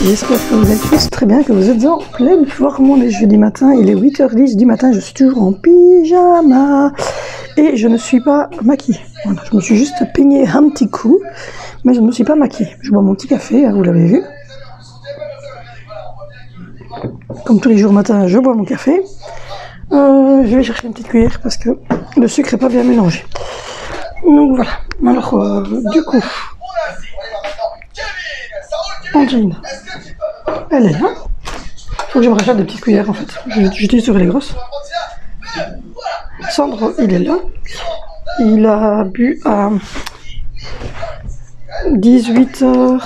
J'espère que vous êtes tous très bien, que vous êtes en pleine forme. On est jeudi matin, il est 8h10 du matin, je suis toujours en pyjama et je ne suis pas maquillée. Voilà, je me suis juste peigné un petit coup, mais je ne me suis pas maquillée. Je bois mon petit café, hein, vous l'avez vu. Comme tous les jours matin, je bois mon café. Je vais chercher une petite cuillère parce que le sucre n'est pas bien mélangé. Donc voilà. Alors, du coup, Angelina, elle est là. Il faut que je me rachète des petites cuillères en fait. J'utilise sur les grosses. Sandro, il est là. Il a bu à 18h.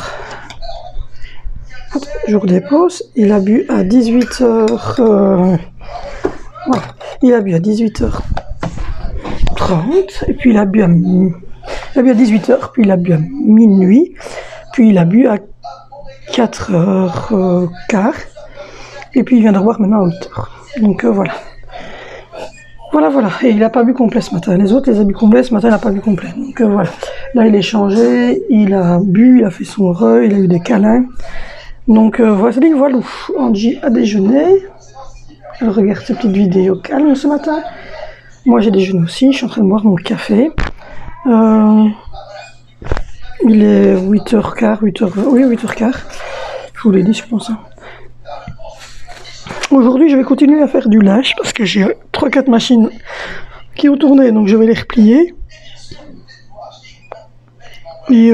Jour des pauses. Il a bu à 18h. Voilà. Il a bu à 18h30. Et puis il a bu à 18h. Puis il a bu à minuit. Puis il a bu à 4h15. Et puis il vient de boire maintenant à 8h. Donc voilà. Voilà. Et il n'a pas bu complet ce matin. Les autres les a bu complet. Ce matin, il n'a pas bu complet. Donc voilà. Là, il est changé. Il a bu. Il a fait son re. Il a eu des câlins. Donc voilà. Angie a déjeuné. Elle regarde cette petite vidéo calme ce matin. Moi, j'ai déjeuné aussi. Je suis en train de boire mon café. Il est 8h15, 8h20, oui 8h15, je vous l'ai dit je pense. Aujourd'hui je vais continuer à faire du linge parce que j'ai 3-4 machines qui ont tourné, donc je vais les replier. Et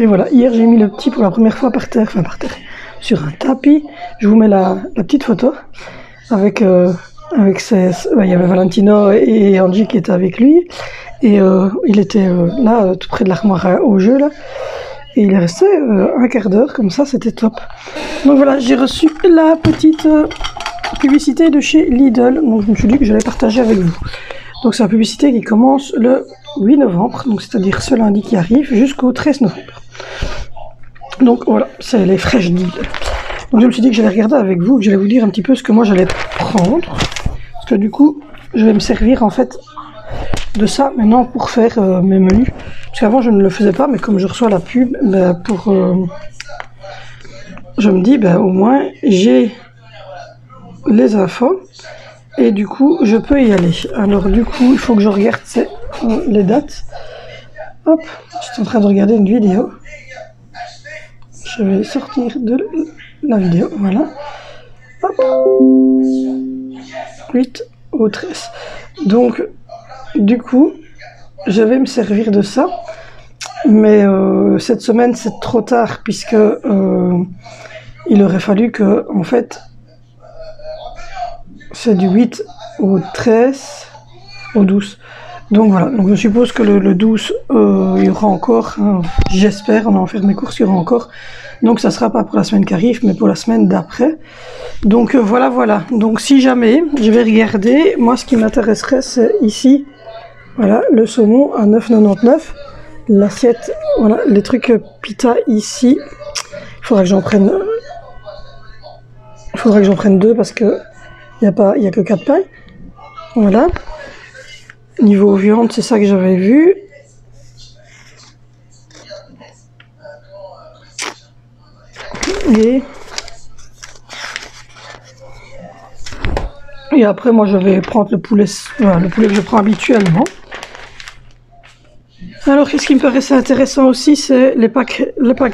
voilà, hier j'ai mis le petit pour la première fois par terre, sur un tapis. Je vous mets la petite photo avec... il y avait Valentino et Angie qui étaient avec lui et il était là tout près de l'armoire au jeu là et il est resté un quart d'heure comme ça, c'était top. Donc voilà, j'ai reçu la petite publicité de chez Lidl, donc je me suis dit que j'allais partager avec vous. Donc c'est la publicité qui commence le 8 novembre, donc c'est-à-dire ce lundi qui arrive jusqu'au 13 novembre. Donc voilà, c'est les fraîches Lidl. Donc je me suis dit que j'allais regarder avec vous, que j'allais vous dire un petit peu ce que moi j'allais prendre. Parce que du coup, je vais me servir en fait de ça maintenant pour faire mes menus. Parce qu'avant je ne le faisais pas, mais comme je reçois la pub, je me dis, au moins j'ai les infos. Et du coup, je peux y aller. Alors du coup, il faut que je regarde les dates. Hop, je suis en train de regarder une vidéo. Je vais sortir de la vidéo, voilà. Hop. 8 au 13. Donc, du coup, je vais me servir de ça. Mais cette semaine, c'est trop tard, puisque il aurait fallu que, en fait, c'est du 8 au 13, au 12. Donc voilà, donc je suppose que le 12, il y aura encore, hein, j'espère, on va en faire mes courses, il y aura encore. Donc ça sera pas pour la semaine qui arrive, mais pour la semaine d'après. Donc voilà. Donc si jamais, je vais regarder, moi ce qui m'intéresserait, c'est ici, voilà, le saumon à 9,99. L'assiette, voilà, les trucs pita ici. Il faudra que j'en prenne, deux parce que il y a que 4 pailles. Voilà. Niveau viande, c'est ça que j'avais vu. Et après, moi, je vais prendre le poulet que je prends habituellement. Alors, qu'est-ce qui me paraissait intéressant aussi, c'est les packs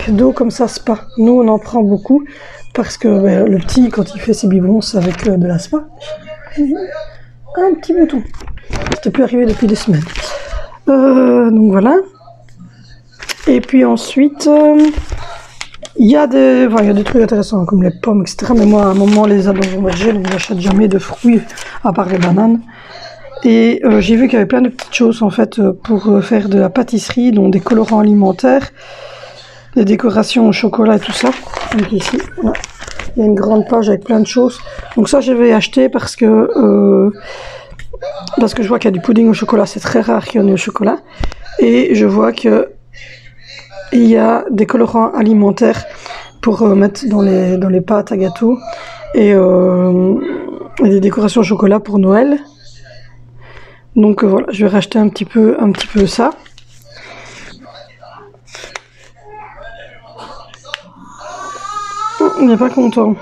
d'eau comme ça, Spa. Nous, on en prend beaucoup parce que le petit, quand il fait ses biberons, c'est avec de la Spa. Un petit bouton. C'était plus arrivé depuis des semaines. Donc voilà. Et puis ensuite, il y a des trucs intéressants comme les pommes, etc. Mais moi, à un moment, les ados ont mangé, donc j'achète jamais de fruits à part les bananes. Et j'ai vu qu'il y avait plein de petites choses en fait pour faire de la pâtisserie, donc des colorants alimentaires, des décorations au chocolat et tout ça. Donc ici, voilà. Il y a une grande page avec plein de choses. Donc ça, je vais acheter parce que je vois qu'il y a du pudding au chocolat. C'est très rare qu'il y en ait au chocolat. Et je vois que il y a des colorants alimentaires pour mettre dans les pâtes à gâteau et des décorations au chocolat pour Noël. Donc voilà, je vais racheter un petit peu ça. Il n'est pas content.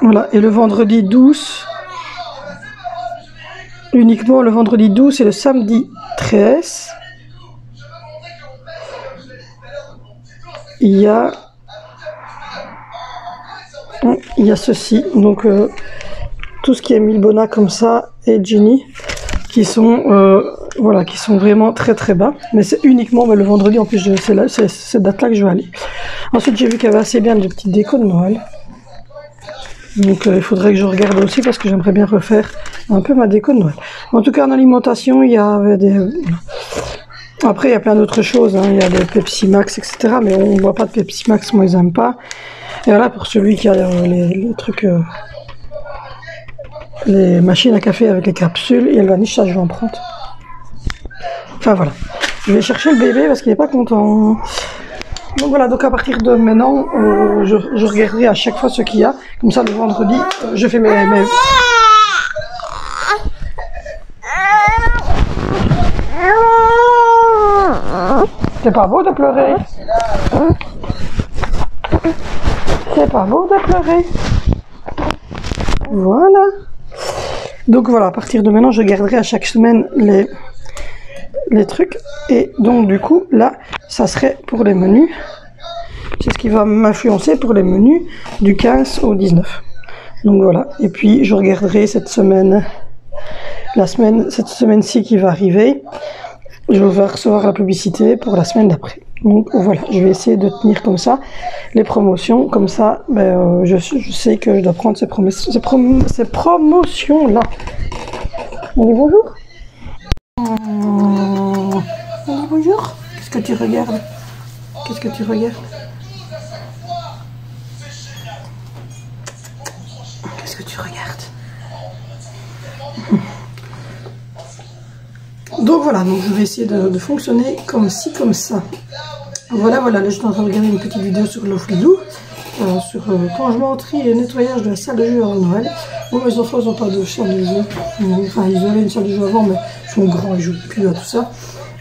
Voilà, et le vendredi 12, uniquement le vendredi 12 et le samedi 13, il y a ceci, donc tout ce qui est Milbona comme ça et Ginny qui sont voilà, qui sont vraiment très très bas, mais c'est uniquement le vendredi, en plus c'est cette date là que je vais aller. Ensuite j'ai vu qu'il y avait assez bien de petites décos de Noël, donc il faudrait que je regarde aussi parce que j'aimerais bien refaire un peu ma déco de Noël. En tout cas en alimentation il y avait des... Après il y a plein d'autres choses, hein. Il y a des Pepsi Max etc, mais on ne boit pas de Pepsi Max, moi ils n'aiment pas. Et voilà, pour celui qui a les trucs... les machines à café avec les capsules et le vanish, ça je vais en prendre. Enfin voilà, je vais chercher le bébé parce qu'il n'est pas content. Donc voilà, donc à partir de maintenant, je regarderai à chaque fois ce qu'il y a. Comme ça le vendredi, je fais mes... C'est pas beau de pleurer. C'est pas beau de pleurer. Voilà. Donc voilà, à partir de maintenant, je garderai à chaque semaine les trucs. Et donc du coup, là, ça serait pour les menus. C'est ce qui va m'influencer pour les menus du 15 au 19. Donc voilà. Et puis, je regarderai cette semaine, cette semaine-ci qui va arriver. Je vais recevoir la publicité pour la semaine d'après. Donc voilà, je vais essayer de tenir comme ça les promotions. Comme ça, je sais que je dois prendre ces promotions-là. On dit bonjour. On dit bonjour. Qu'est-ce que tu regardes? Qu'est-ce que tu regardes? Qu'est-ce que tu regardes? Donc voilà, donc je vais essayer de fonctionner comme ci, comme ça. Voilà, là je suis en train de regarder une petite vidéo sur l'Oflidou, sur rangement, tri et nettoyage de la salle de jeu avant Noël. Bon, mes enfants n'ont pas de salle de jeu, enfin ils avaient une salle de jeu avant, mais ils sont grands, ils jouent plus à tout ça.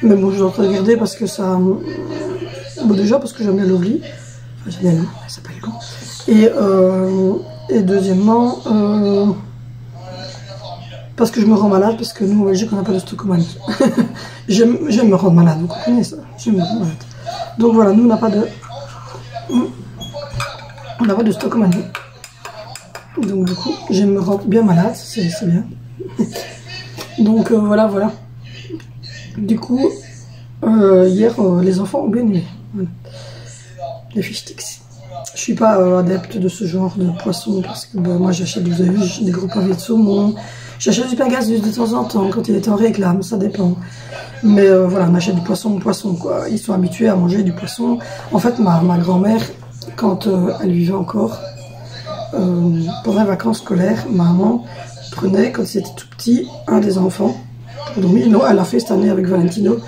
Mais bon, je suis en train de regarder parce que ça... Bon, déjà parce que j'aime bien l'Ofli, enfin j'aime bien l'eau, elle s'appelle Go. Et deuxièmement... parce que je me rends malade, parce que nous, en Belgique, on n'a pas de stockomanie. J'aime me rendre malade, vous comprenez ça? J'aime me rendre malade. Donc voilà, nous, on n'a pas de stockomanie. Donc du coup, j'aime me rendre bien malade, c'est bien. Donc voilà. Du coup, hier, les enfants ont bien aimé. Voilà. Les fish sticks. Je suis pas adepte de ce genre de poisson, parce que moi, j'achète, vous avez vu, des gros pavés de saumon. J'achète du Pegasus de temps en temps, quand il est en réclame, ça dépend. Mais voilà, on achète du poisson quoi. Ils sont habitués à manger du poisson. En fait, ma grand-mère, quand elle vivait encore, pendant les vacances scolaires, maman prenait, quand c'était tout petit, un des enfants pour dormir. Non, elle l'a fait cette année avec Valentino.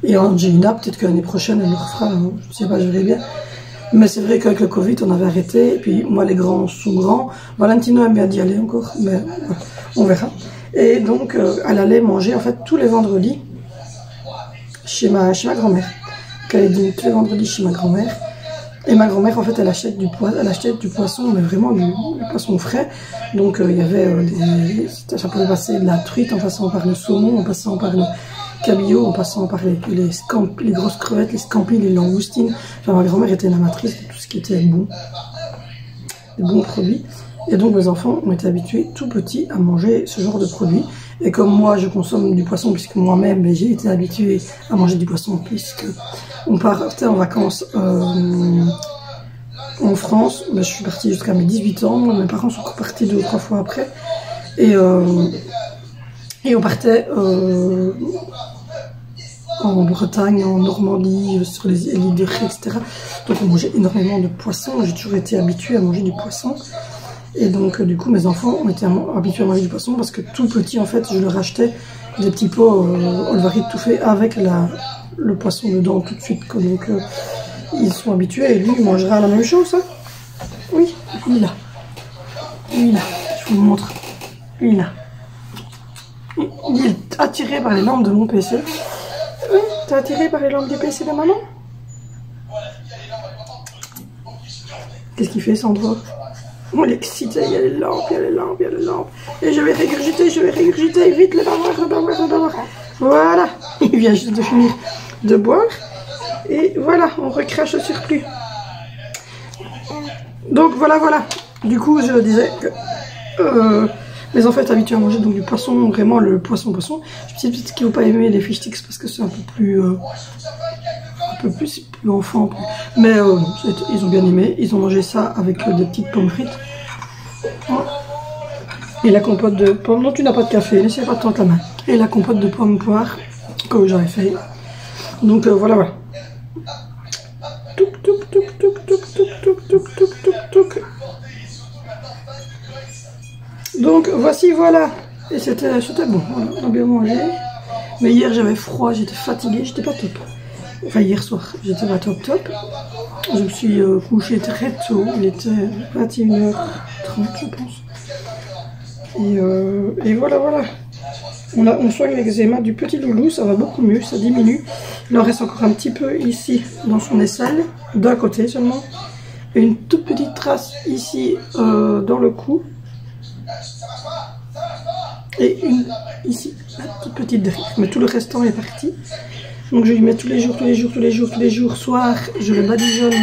Et Angelina, peut-être que l'année prochaine, elle le refera, hein, je sais pas, je verrai bien. Mais c'est vrai qu'avec le Covid, on avait arrêté. Et puis moi, les grands sont grands. Valentino aime bien d'y aller encore, mais on verra. Et donc, elle allait manger en fait tous les vendredis chez ma grand-mère. Elle dînait tous les vendredis chez ma grand-mère. Et ma grand-mère, en fait, elle achetait du poisson, mais vraiment du poisson frais. Donc, il y avait ça pouvait passer de la truite en passant par le saumon, en passant par le cabillaud, en passant par les grosses crevettes, les scampis, les langoustines. Enfin, ma grand-mère était une amatrice de tout ce qui était bon, des bons produits. Et donc mes enfants ont été habitués tout petits à manger ce genre de produits. Et comme moi, je consomme du poisson, puisque moi-même, j'ai été habituée à manger du poisson, puisque on partait en vacances en France. Ben, je suis partie jusqu'à mes 18 ans. Mes parents sont repartis 2 ou 3 fois après. Et on partait en Bretagne, en Normandie, sur les îles de Ré, etc. Donc on mangeait énormément de poissons. J'ai toujours été habituée à manger du poisson. Et donc du coup mes enfants ont été habitués à manger du poisson parce que tout petit en fait je leur achetais des petits pots Olvarit tout fait avec le poisson dedans tout de suite. Donc ils sont habitués et lui il mangera la même chose. Hein. Oui, lui là. Lui là, je vous le montre. Lui là. Il est attiré par les lampes de mon PC. Oui, t'es attiré par les lampes du PC de maman? Qu'est-ce qu'il fait Sandro? On est excité, il y a les lampes, il y a les lampes, il y a les lampes. Et je vais régurgiter, vite le bavoir, le bavoir, le bavoir. Voilà, il vient juste de finir de boire. Et voilà, on recrache le surplus. Donc voilà. Du coup, je disais que mes enfants étaient habitués à manger donc du poisson, vraiment le poisson. Je me dis peut-être qu'ils ne vont pas aimer les fish sticks parce que c'est un peu plus enfant. Mais ils ont bien aimé. Ils ont mangé ça avec des petites pommes frites. Et la compote de pommes. Non, tu n'as pas de café, n'essaie pas de tendre la main. Et la compote de pommes poires que j'avais fait. Donc voilà. Touc, touc, touc, touc, touc, touc, touc, touc, touc, touc, touc. Donc voici, voilà. Et c'était bon. Voilà, on a bien mangé. Mais hier j'avais froid, j'étais fatiguée, j'étais pas top. Enfin hier soir, j'étais pas top. Je me suis couchée très tôt, il était 21h30 je pense. Et voilà. On soigne l'eczéma du petit loulou, ça va beaucoup mieux, ça diminue. Il en reste encore un petit peu ici dans son aisselle, d'un côté seulement. Et une toute petite trace ici dans le cou. Et une ici, la toute petite derrière. Mais tout le restant est parti. Donc je lui mets tous les jours, soir, je le badigeonne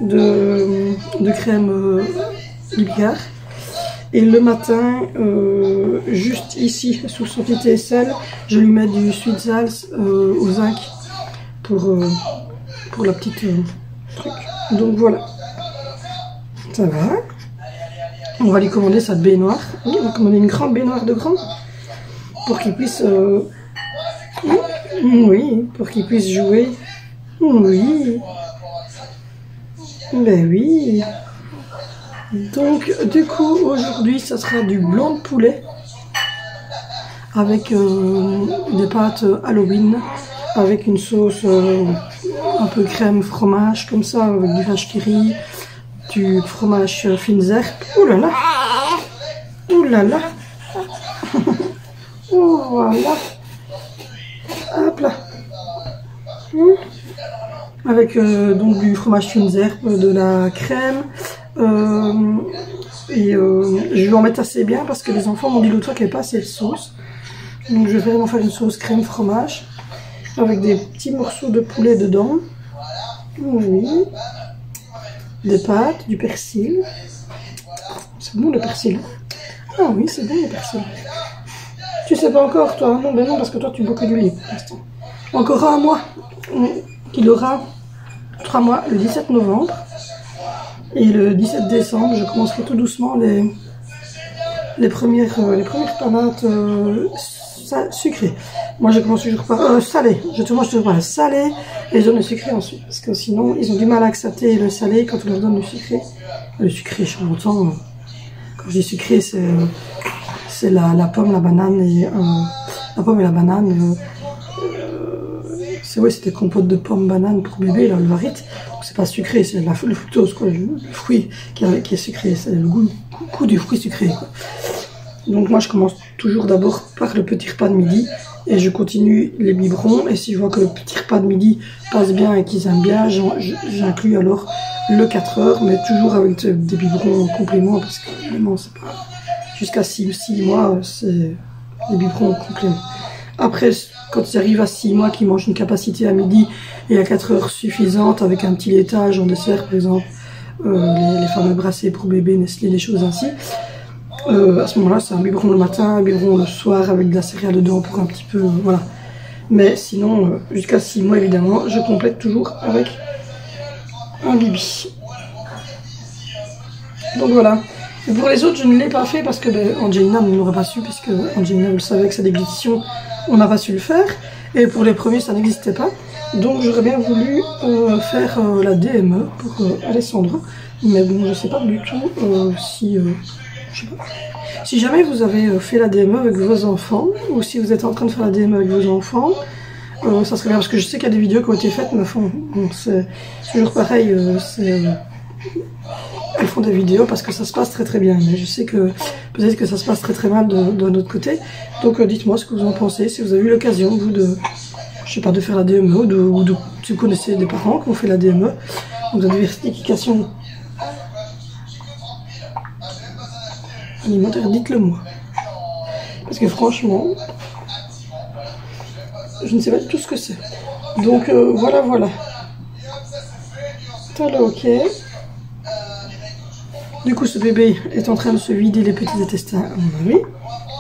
de crème Lipgar. Et le matin, juste ici, sous son petit aisselle, je lui mets du Sweet Salz au zinc pour la petite truc. Donc voilà. Ça va. On va lui commander sa baignoire. Oui, on va commander une grande baignoire de grand. Pour qu'il puisse... oui, pour qu'il puisse jouer. Oui. Ben oui. Donc, du coup, aujourd'hui, ça sera du blanc de poulet. Avec des pâtes Halloween. Avec une sauce un peu crème fromage, comme ça, avec du vache qui rit. Du fromage fines herbes. Ouh là là. Ouh là là. Oh, voilà. Hop là. Avec donc du fromage fines herbes, de la crème. Je vais en mettre assez bien parce que les enfants m'ont dit l'autre fois qu'il n'y avait pas assez de sauce. Donc je vais vraiment faire une sauce crème fromage. Avec des petits morceaux de poulet dedans. Oui. Des pâtes, du persil. C'est bon le persil. Ah oui, c'est bon le persil. Tu sais pas encore toi? Non, ben non, parce que toi tu bois que du lait pour l'instant. Encore un mois. Il aura 3 mois le 17 novembre. Et le 17 décembre, je commencerai tout doucement les premières panates sucrées. Moi je commence toujours par salé. Je te mange toujours par le salé et je donne le sucré ensuite. Parce que sinon ils ont du mal à accepter le salé quand on leur donne le sucré. Le sucré, je suis longtemps. Quand je dis sucré, c'est la pomme, la banane et la pomme et la banane. C'était compote de pommes, banane pour bébé, là, le Olvarit. Donc c'est pas sucré, c'est le fructose, quoi, le fruit qui est sucré, c'est le goût du fruit sucré, quoi. Donc moi je commence toujours d'abord par le petit repas de midi et je continue les biberons. Et si je vois que le petit repas de midi passe bien et qu'ils aiment bien, j'inclus alors le 4 heures, mais toujours avec des biberons en complément parce que vraiment c'est pas... Jusqu'à 6 mois, c'est des biberons en complément. Après, quand ils arrivent à 6 mois, qu'ils mangent une capacité à midi et à 4 heures suffisante avec un petit laitage en dessert, par exemple, les fameux brassés pour bébé, Nestlé, des choses ainsi. À ce moment-là, c'est un biberon le matin, un biberon le soir avec de la céréale dedans pour un petit peu, voilà. Mais sinon, jusqu'à 6 mois, évidemment, je complète toujours avec un bibi. Donc voilà. Et pour les autres, je ne l'ai pas fait parce que Angelina ne l'aurait pas su, puisque Angelina, vous le savez, avec sa déglutition, on n'a pas su le faire. Et pour les premiers, ça n'existait pas. Donc j'aurais bien voulu faire la DME pour Alessandro. Mais bon, je ne sais pas du tout si... je sais pas. Si jamais vous avez fait la DME avec vos enfants, ou si vous êtes en train de faire la DME avec vos enfants, ça serait bien, parce que je sais qu'il y a des vidéos qui ont été faites, mais bon, c'est toujours pareil, elles font des vidéos parce que ça se passe très très bien, mais je sais que peut-être que ça se passe très très mal de notre côté, donc dites-moi ce que vous en pensez, si vous avez eu l'occasion, vous, de, je sais pas, de faire la DME, ou si vous connaissez des parents qui ont fait la DME, donc la diversification alimentaire, dites-le moi, parce que franchement, je ne sais pas du tout ce que c'est. Donc voilà. T'as le ok. Du coup, ce bébé est en train de se vider les petits intestins, à mon avis.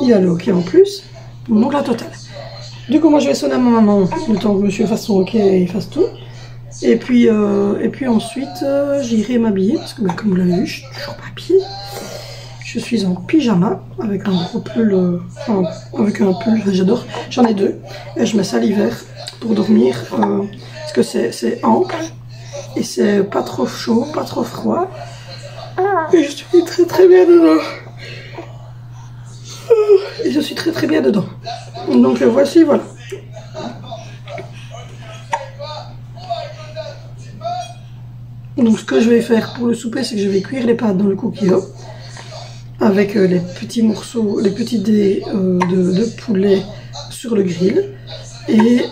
Il a le ok en plus. Donc la totale. Du coup, moi je vais sonner à ma maman, le temps que monsieur fasse son ok et fasse tout. Et puis ensuite, j'irai m'habiller, parce que comme vous l'avez vu, je suis toujours pas habillée. Je suis en pyjama, avec un gros pull, avec un pull, j'adore, j'en ai deux. Et je mets ça l'hiver pour dormir, parce que c'est ample, et c'est pas trop chaud, pas trop froid. Et je suis très très bien dedans. Et je suis très très bien dedans. Donc voici, voilà. Donc ce que je vais faire pour le souper, c'est que je vais cuire les pâtes dans le coquillot avec les petits morceaux, les petits dés de poulet sur le grill, et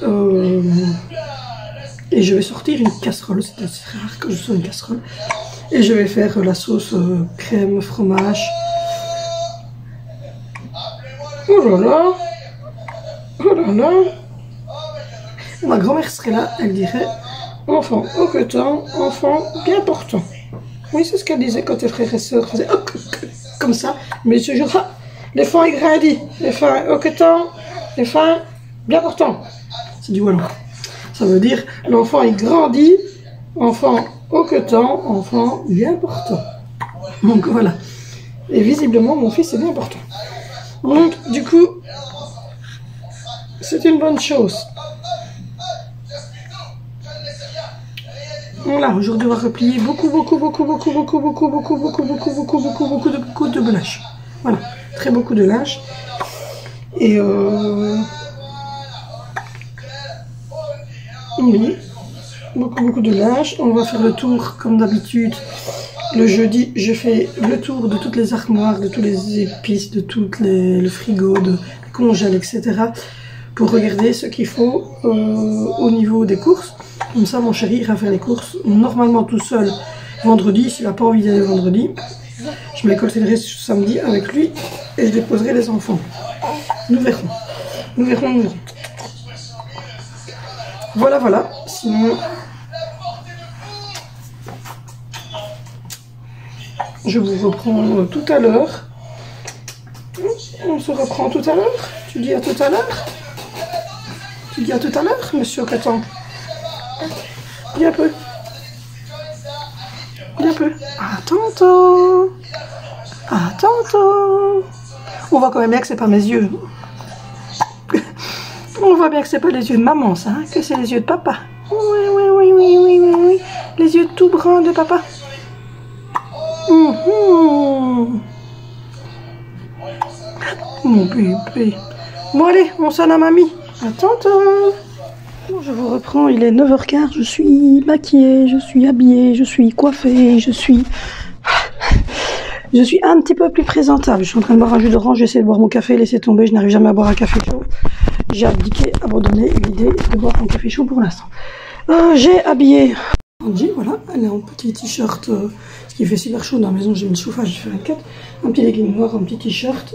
je vais sortir une casserole. C'est assez rare que je sois une casserole, et je vais faire la sauce crème fromage. Oh là là, oh là là. Ma grand-mère serait là, elle dirait: enfant hoquetant, enfant bien portant. Oui, c'est ce qu'elle disait quand tes frères et sœurs faisaient comme ça, mais ce jour-là, les fins est grandi, les fins hoquetant, les fins bien portant. C'est du wallon. Ça veut dire l'enfant est grandi, enfant hoquetant, enfant bien portant. Donc voilà. Et visiblement, mon fils est bien portant. Donc, du coup, c'est une bonne chose. Voilà, aujourd'hui on va replier beaucoup de linge. Voilà, très beaucoup de linge. Et oui, beaucoup de linge. On va faire le tour comme d'habitude. Le jeudi, je fais le tour de toutes les armoires, de tous les épices, de toutes le frigo, de les congèles, etc. pour regarder ce qu'il faut au niveau des courses. Comme ça, mon chéri ira faire les courses normalement tout seul vendredi. S'il n'a pas envie d'aller vendredi, je m'écolterai samedi avec lui et je déposerai les enfants. Nous verrons. Nous verrons. Voilà. Sinon, je vous reprends tout à l'heure. On se reprend tout à l'heure. Tu dis à tout à l'heure. Tu dis à tout à l'heure, monsieur Catan. Bien peu. À tantôt. On voit quand même bien que c'est pas mes yeux. On voit bien que c'est pas les yeux de maman, ça, hein, que c'est les yeux de papa. Oui. Les yeux tout bruns de papa. Mon bébé. Bon allez, on sonne à mamie. À tantôt. Bon, je vous reprends, il est 9h15, je suis maquillée, je suis habillée, je suis coiffée, je suis un petit peu plus présentable. Je suis en train de boire un jus d'orange, j'essaie de boire mon café, laisser tomber, je n'arrive jamais à boire un café chaud. J'ai abandonné l'idée de boire un café chaud pour l'instant. J'ai habillé Angie, voilà, elle est en petit t-shirt, ce qui fait super chaud dans la maison, j'ai mis le chauffage, j'ai fait 24, un petit legging noir, un petit t-shirt,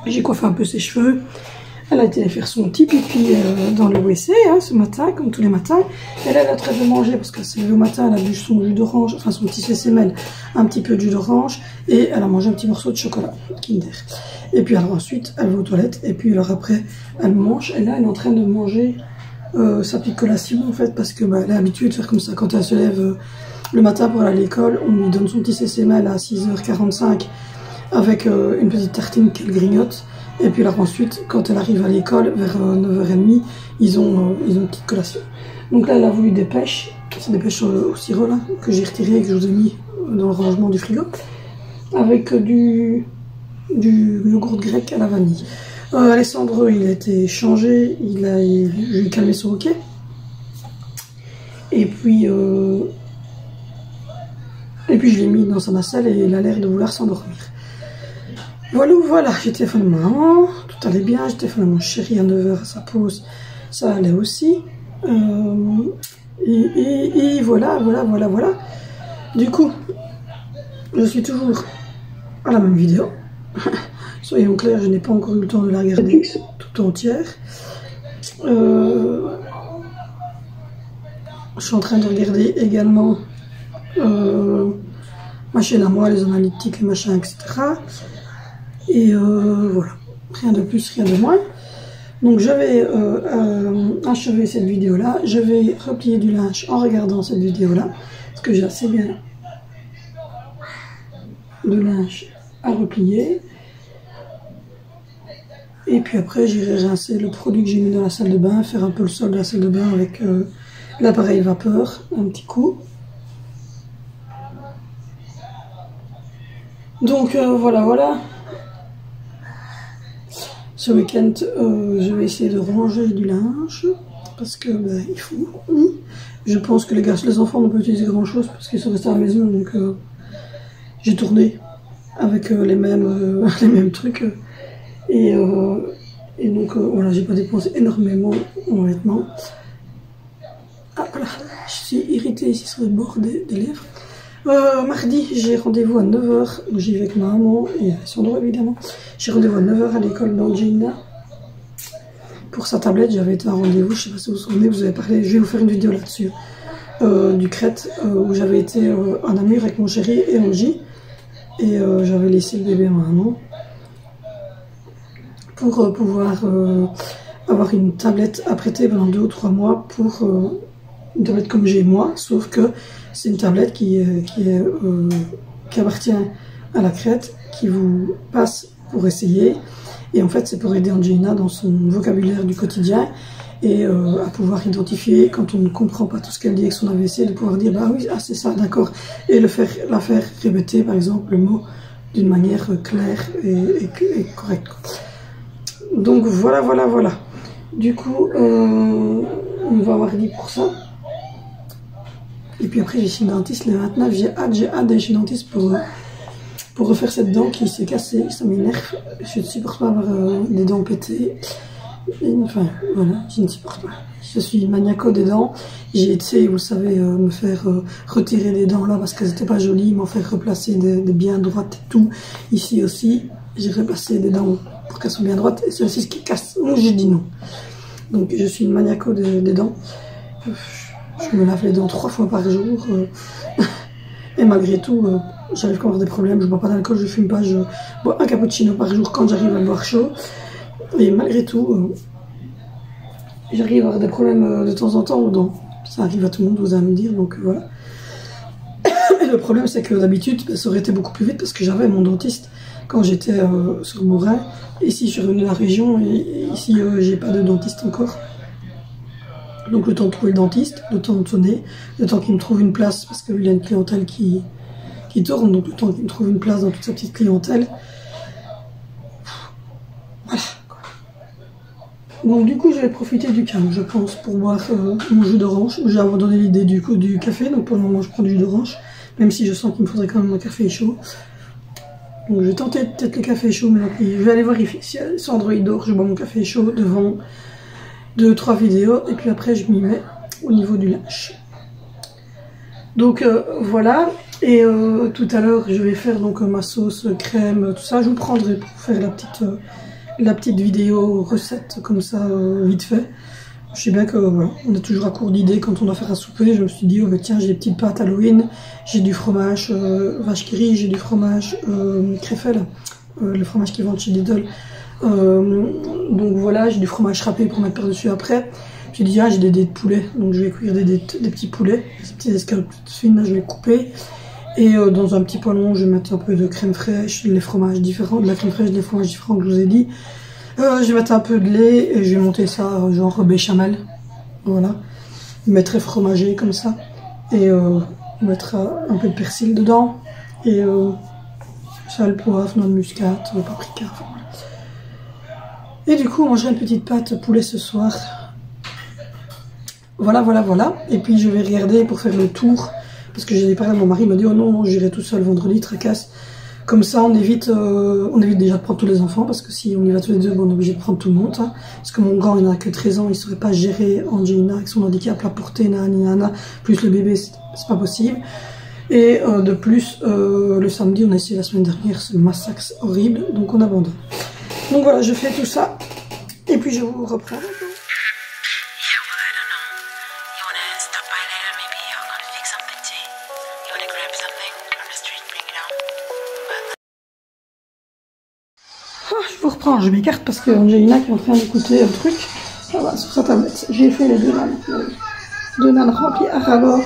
j'ai coiffé un peu ses cheveux. Elle a été faire son petit pipi dans le WC hein, ce matin, comme tous les matins. Elle est en train de manger parce que c'est le matin, elle a bu son jus d'orange, enfin son petit CCML, un petit peu de jus d'orange, et elle a mangé un petit morceau de chocolat Kinder. Et puis alors ensuite, elle va aux toilettes, et puis alors après, elle mange, et là elle est en train de manger sa petite collation en fait, parce que bah, elle est habituée de faire comme ça quand elle se lève le matin pour aller à l'école. On lui donne son petit CCML à 6h45 avec une petite tartine qu'elle grignote. Et puis alors ensuite, quand elle arrive à l'école, vers 9h30, ils ont une petite collation. Donc là, elle a voulu des pêches. C'est des pêches au sirop là, que j'ai retiré et que je vous ai mis dans le rangement du frigo. Avec du yogourt grec à la vanille. Alessandro, il a été changé, je lui ai calmé son hoquet. Et puis je l'ai mis dans sa nacelle et il a l'air de vouloir s'endormir. Voilà, j'ai téléphoné à maman, tout allait bien, j'ai téléphoné à mon chéri à 9h à sa pause, ça allait aussi. Et voilà. Du coup, je suis toujours à la même vidéo. Soyons clairs, je n'ai pas encore eu le temps de la regarder tout entière. Je suis en train de regarder également ma chaîne à moi, les analytiques, les machins, etc. Et voilà, rien de plus, rien de moins. Donc je vais achever cette vidéo-là. Je vais replier du linge en regardant cette vidéo-là, parce que j'ai assez bien de linge à replier. Et puis après, j'irai rincer le produit que j'ai mis dans la salle de bain, faire un peu le sol de la salle de bain avec l'appareil vapeur, un petit coup. Donc voilà. Ce week-end, je vais essayer de ranger du linge, parce que ben, il faut. Je pense que les enfants n'ont pas utilisé grand-chose, parce qu'ils sont restés à la maison, donc j'ai tourné avec les mêmes trucs. Et donc voilà, j'ai pas dépensé énormément en vêtements. Ah voilà, je suis irritée ici sur le bord des lèvres. Mardi, j'ai rendez-vous à 9h, j'y vais avec ma maman et Alessandro évidemment. J'ai rendez-vous à 9h à l'école d'Angina pour sa tablette. J'avais été à un rendez-vous, je sais pas si vous vous souvenez, vous avez parlé, je vais vous faire une vidéo là-dessus, du Crète, où j'avais été en Namur avec mon chéri et Angie, et j'avais laissé le bébé à ma maman pour pouvoir avoir une tablette à prêter pendant 2 ou 3 mois pour une tablette comme j'ai moi, sauf que c'est une tablette qui appartient à la Crète, qui vous passe pour essayer, et en fait c'est pour aider Angelina dans son vocabulaire du quotidien, et à pouvoir identifier quand on ne comprend pas tout ce qu'elle dit avec son AVC, de pouvoir dire bah oui, ah c'est ça, d'accord, et la faire répéter par exemple le mot d'une manière claire et correcte. Donc voilà. Du coup, on va mardi pour ça. Et puis après, j'ai chez le dentiste le 29. J'ai hâte d'aller chez le dentiste pour refaire cette dent qui s'est cassée. Ça m'énerve. Je ne supporte pas avoir des dents pétées. Enfin, voilà, je ne supporte pas. Je suis maniaco des dents. J'ai été, vous le savez, me faire retirer des dents là parce qu'elles n'étaient pas jolies, m'en faire replacer des bien droites et tout. Ici aussi, j'ai replacé des dents pour qu'elles soient bien droites, et celle-ci qui casse. Donc j'ai dit non. Donc je suis une maniaco des dents. Je me lave les dents 3 fois par jour. Et malgré tout, j'arrive quand avoir des problèmes. Je bois pas d'alcool, je fume pas, je bois un cappuccino par jour quand j'arrive à le boire chaud. Et malgré tout, j'arrive à avoir des problèmes de temps en temps aux dents. Ça arrive à tout le monde, vous allez me dire, donc voilà. Et le problème, c'est que d'habitude, ça aurait été beaucoup plus vite parce que j'avais mon dentiste quand j'étais sur Morin. Ici, je suis revenue de la région et ici, j'ai pas de dentiste encore. Donc le temps de trouver le dentiste, le temps de sonner, le temps qu'il me trouve une place, parce qu'il a une clientèle qui tourne, donc le temps qu'il me trouve une place dans toute sa petite clientèle. Voilà. Donc du coup, je vais profiter du calme, je pense, pour boire mon jus d'orange. J'ai abandonné l'idée du café, donc pour le moment, je prends du jus d'orange, même si je sens qu'il me faudrait quand même un café chaud. Donc je vais tenter peut-être le café chaud, mais je vais aller voir si Sandro dort, je bois mon café chaud devant 2-3 vidéos, et puis après je m'y mets au niveau du linge. Donc voilà, et tout à l'heure je vais faire donc ma sauce crème, tout ça, je vous prendrai pour faire la petite vidéo recette comme ça, vite fait. Je sais bien que voilà, on est toujours à court d'idées quand on doit faire un souper. Je me suis dit, oh, tiens, j'ai des petites pâtes Halloween, j'ai du fromage vache qui rit, j'ai du fromage Krefel, le fromage qui vend chez Lidl. Donc voilà, j'ai du fromage râpé pour mettre par-dessus après. J'ai dit, ah, j'ai des dés de poulet, donc je vais cuire des petits poulets, des petites escalopes fines, là, je vais les couper. Et dans un petit poêlon, je vais mettre un peu de crème fraîche, les fromages différents, de la crème fraîche, des fromages différents que je vous ai dit. Je vais mettre un peu de lait et je vais monter ça genre béchamel. Voilà. Mettre fromagé comme ça. Et mettre un peu de persil dedans. Et sel, poivre, noix de muscade, paprika. Voilà. Et du coup, on mangerait une petite pâte poulet ce soir. Voilà, voilà, voilà. Et puis je vais regarder pour faire le tour. Parce que j'ai parlé à mon mari, il m'a dit, oh non, j'irai tout seul vendredi, tracasse. Comme ça, on évite déjà de prendre tous les enfants, parce que si on y va tous les deux, bon, on est obligé de prendre tout le monde. Hein. Parce que mon grand, il n'a que 13 ans, il ne saurait pas gérer Angelina avec son handicap, la portée, nana, plus le bébé, c'est pas possible. Et de plus, le samedi, on a essayé la semaine dernière, c'est le massacre horrible, donc on abandonne. Donc voilà, je fais tout ça, et puis je vous reprends. Je vous reprends, je m'écarte parce que Angelina qui est en train d'écouter un truc. Ça va, sur sa tablette. J'ai fait les deux mannes. Deux mannes remplies à ras-bord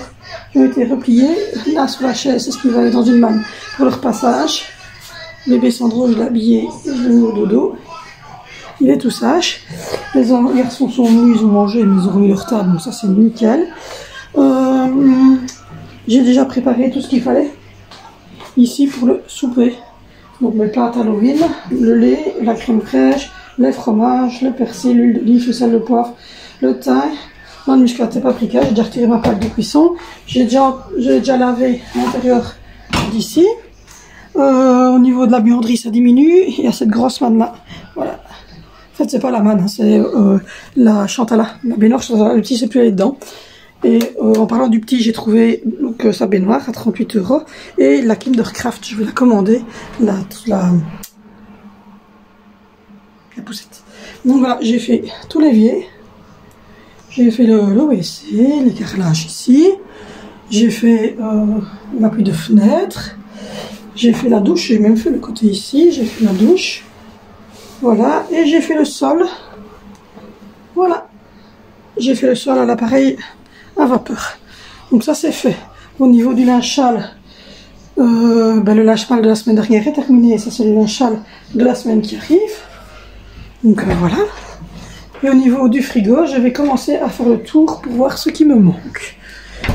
qui ont été repliées. Là, sur la chaise, c'est ce qui va aller dans une manne pour le repassage. Bébé Sandro, je l'ai habillé, je l'ai mis au dodo. Il est tout sage. Les garçons sont venus, ils ont mangé, mais ils ont remis leur table, donc ça c'est nickel. J'ai déjà préparé tout ce qu'il fallait ici pour le souper. Donc mes pâtes Halloween, le lait, la crème fraîche, les fromages, le persil, l'huile d'olive, le sel, le poivre, le thym, noix de muscade et paprika. J'ai déjà retiré ma pâte de cuisson. J'ai déjà lavé l'intérieur d'ici. Au niveau de la buanderie, ça diminue. Il y a cette grosse manne là. Voilà. En fait, c'est pas la manne, hein, c'est la Chantala. La baignoire, le petit, c'est plus aller dedans. Et en parlant du petit, j'ai trouvé donc, sa baignoire à 38 €. Et la Kindercraft, je vais la commander. La poussette. Donc voilà, j'ai fait tout l'évier. J'ai fait le WC, les carrelages ici. J'ai fait l'appui de fenêtre. J'ai fait la douche, j'ai même fait le côté ici. J'ai fait la douche. Voilà, et j'ai fait le sol. Voilà. J'ai fait le sol à l'appareil à vapeur. Donc ça c'est fait. Au niveau du linge sale, le linge sale de la semaine dernière est terminé. Ça c'est le linge sale de la semaine qui arrive. Donc voilà. Et au niveau du frigo, je vais commencer à faire le tour pour voir ce qui me manque.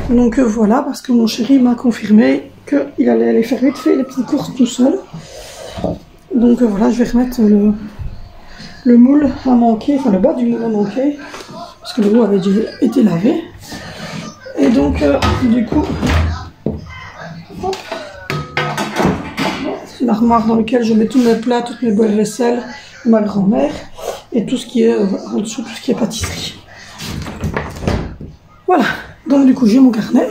Donc voilà, parce que mon chéri m'a confirmé qu'il allait aller faire vite fait les petites courses tout seul. Donc voilà, je vais remettre le moule à manquer, enfin le bas du moule à manquer, parce que le haut avait déjà été lavé. Et donc, du coup, c'est l'armoire dans laquelle je mets tous mes plats, toutes mes boîtes de vaisselle, ma grand-mère, et tout ce qui est en dessous, tout ce qui est pâtisserie. Voilà, donc du coup, j'ai mon carnet.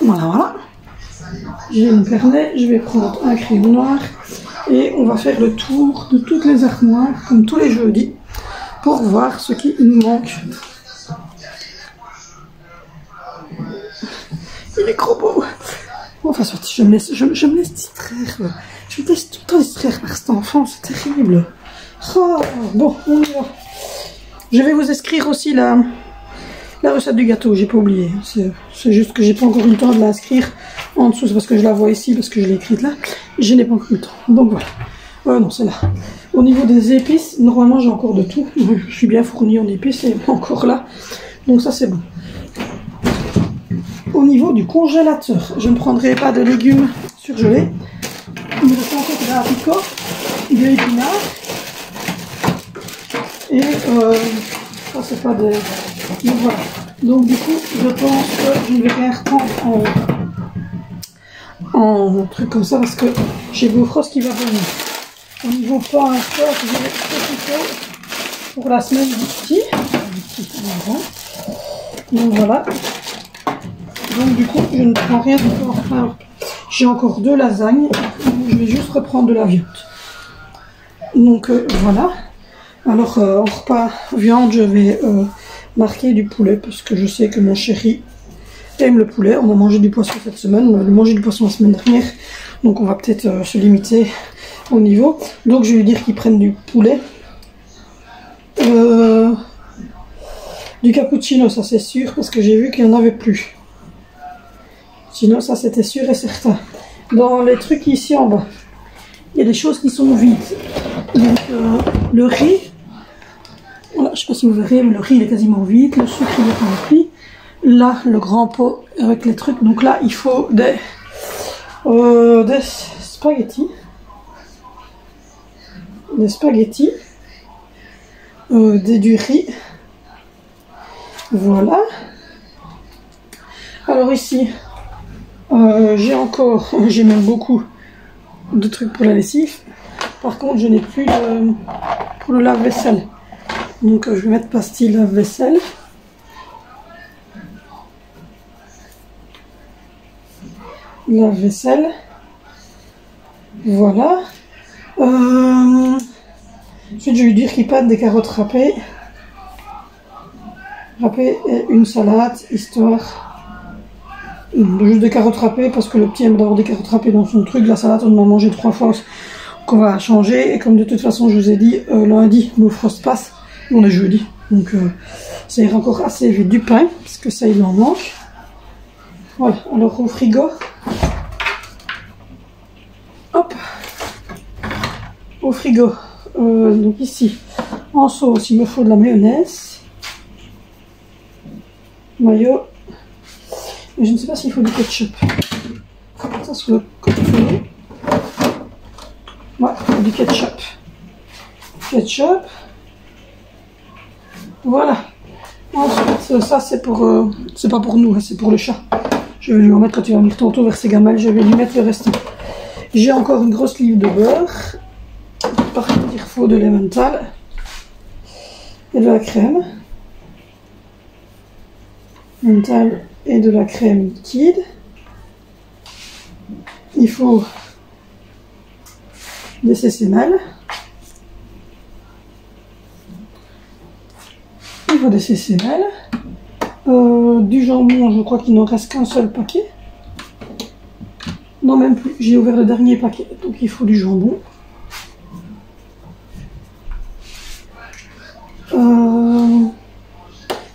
Voilà, voilà. J'ai mon carnet, je vais prendre un crayon noir, et on va faire le tour de toutes les armoires, comme tous les jeudis, pour voir ce qui nous manque. Il est trop beau. Enfin, soit, je me laisse distraire. Je me laisse tout le temps distraire par cet enfant, c'est terrible. Oh, bon, on y va. Je vais vous inscrire aussi la recette du gâteau, j'ai pas oublié. C'est juste que j'ai pas encore eu le temps de l'inscrire en dessous, c'est parce que je la vois ici, parce que je l'ai écrite là. Je n'ai pas encore eu le temps. Donc voilà. Non, c'est là. Au niveau des épices, normalement j'ai encore de tout. Je suis bien fournie en épices et encore là. Donc ça c'est bon. Au niveau du congélateur, je ne prendrai pas de légumes surgelés. Il me reste encore des haricots, des épinards. Et ça c'est pas des... Donc voilà. Donc du coup, je pense que je ne vais rien reprendre en truc comme ça parce que j'ai Bofrost qui va venir. Au niveau pain, j'ai plutôt pour la semaine du petit. Donc voilà. Donc du coup, je ne prends rien encore. Enfin, j'ai encore 2 lasagnes. Je vais juste reprendre de la viande. Donc voilà. Alors en repas viande, je vais marquer du poulet parce que je sais que mon chéri aime le poulet. On a mangé du poisson cette semaine, on a mangé du poisson la semaine dernière. Donc on va peut-être se limiter au niveau. Donc je vais lui dire qu'il prenne du poulet. Du cappuccino, ça c'est sûr, parce que j'ai vu qu'il n'y en avait plus. Sinon ça c'était sûr et certain. Dans les trucs ici en bas, il y a des choses qui sont vides. Donc le riz, voilà, je ne sais pas si vous verrez, mais le riz il est quasiment vide, le sucre il est rempli. Là, le grand pot avec les trucs, donc là il faut des spaghettis. Des spaghettis. Du riz. Voilà. Alors ici, j'ai même beaucoup de trucs pour la lessive. Par contre, je n'ai plus pour le lave-vaisselle. Donc je vais mettre pastille lave-vaisselle. Lave-vaisselle. Voilà. Ensuite, je vais lui dire qu'il pâte des carottes râpées. Râpées et une salade, histoire. Juste des carottes râpées parce que le petit aime d'avoir des carottes râpées dans son truc. La salade, on en a mangé 3 fois qu'on va changer. Et comme de toute façon, je vous ai dit, lundi, nos frost passe. On est jeudi. Donc, ça ira encore assez vite. Du pain, parce que ça, il en manque. Voilà, alors au frigo. Hop. Au frigo. Donc ici, en sauce, il me faut de la mayonnaise. Mayo. Mais je ne sais pas s'il faut du ketchup. Ça sur le côté. Ouais, du ketchup. Ketchup. Voilà. Ensuite, ça c'est pour... c'est pas pour nous, hein, c'est pour le chat. Je vais lui en mettre quand il va venir tantôt vers ses gamelles. Je vais lui mettre le restant. J'ai encore une grosse livre de beurre. Par contre, il faut de l'emmental et de la crème. Emmental et de la crème liquide. Il faut des cécénales. Il faut des cécénales. Du jambon, je crois qu'il n'en reste qu'un seul paquet. Non, même plus. J'ai ouvert le dernier paquet, donc il faut du jambon.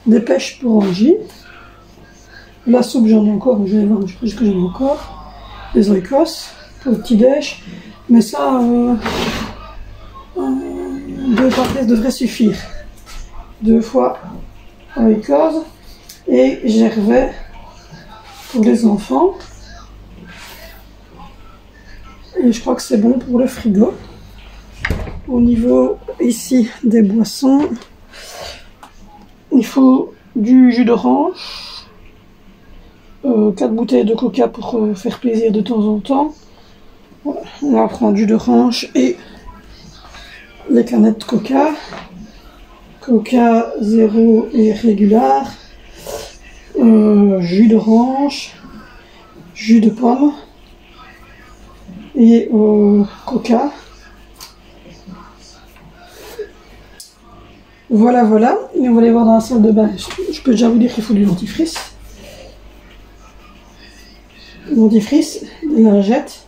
Des pêches pour Angie. La soupe, j'en ai encore. Je vais voir, je pense que j'en ai encore. Des oikos pour le petit déj. Mais ça, 2 pâtés devrait suffire. 2 fois oikos et gervais pour les enfants. Et je crois que c'est bon pour le frigo. Au niveau ici des boissons, il faut du jus d'orange, 4 bouteilles de coca pour faire plaisir de temps en temps. Voilà. On va prendre jus d'orange et les canettes coca. Coca zéro et régular. Jus d'orange, jus de pomme et coca. Voilà, voilà. Et on va aller voir dans la salle de bain. Je peux déjà vous dire qu'il faut du dentifrice. Dentifrice, des lingettes.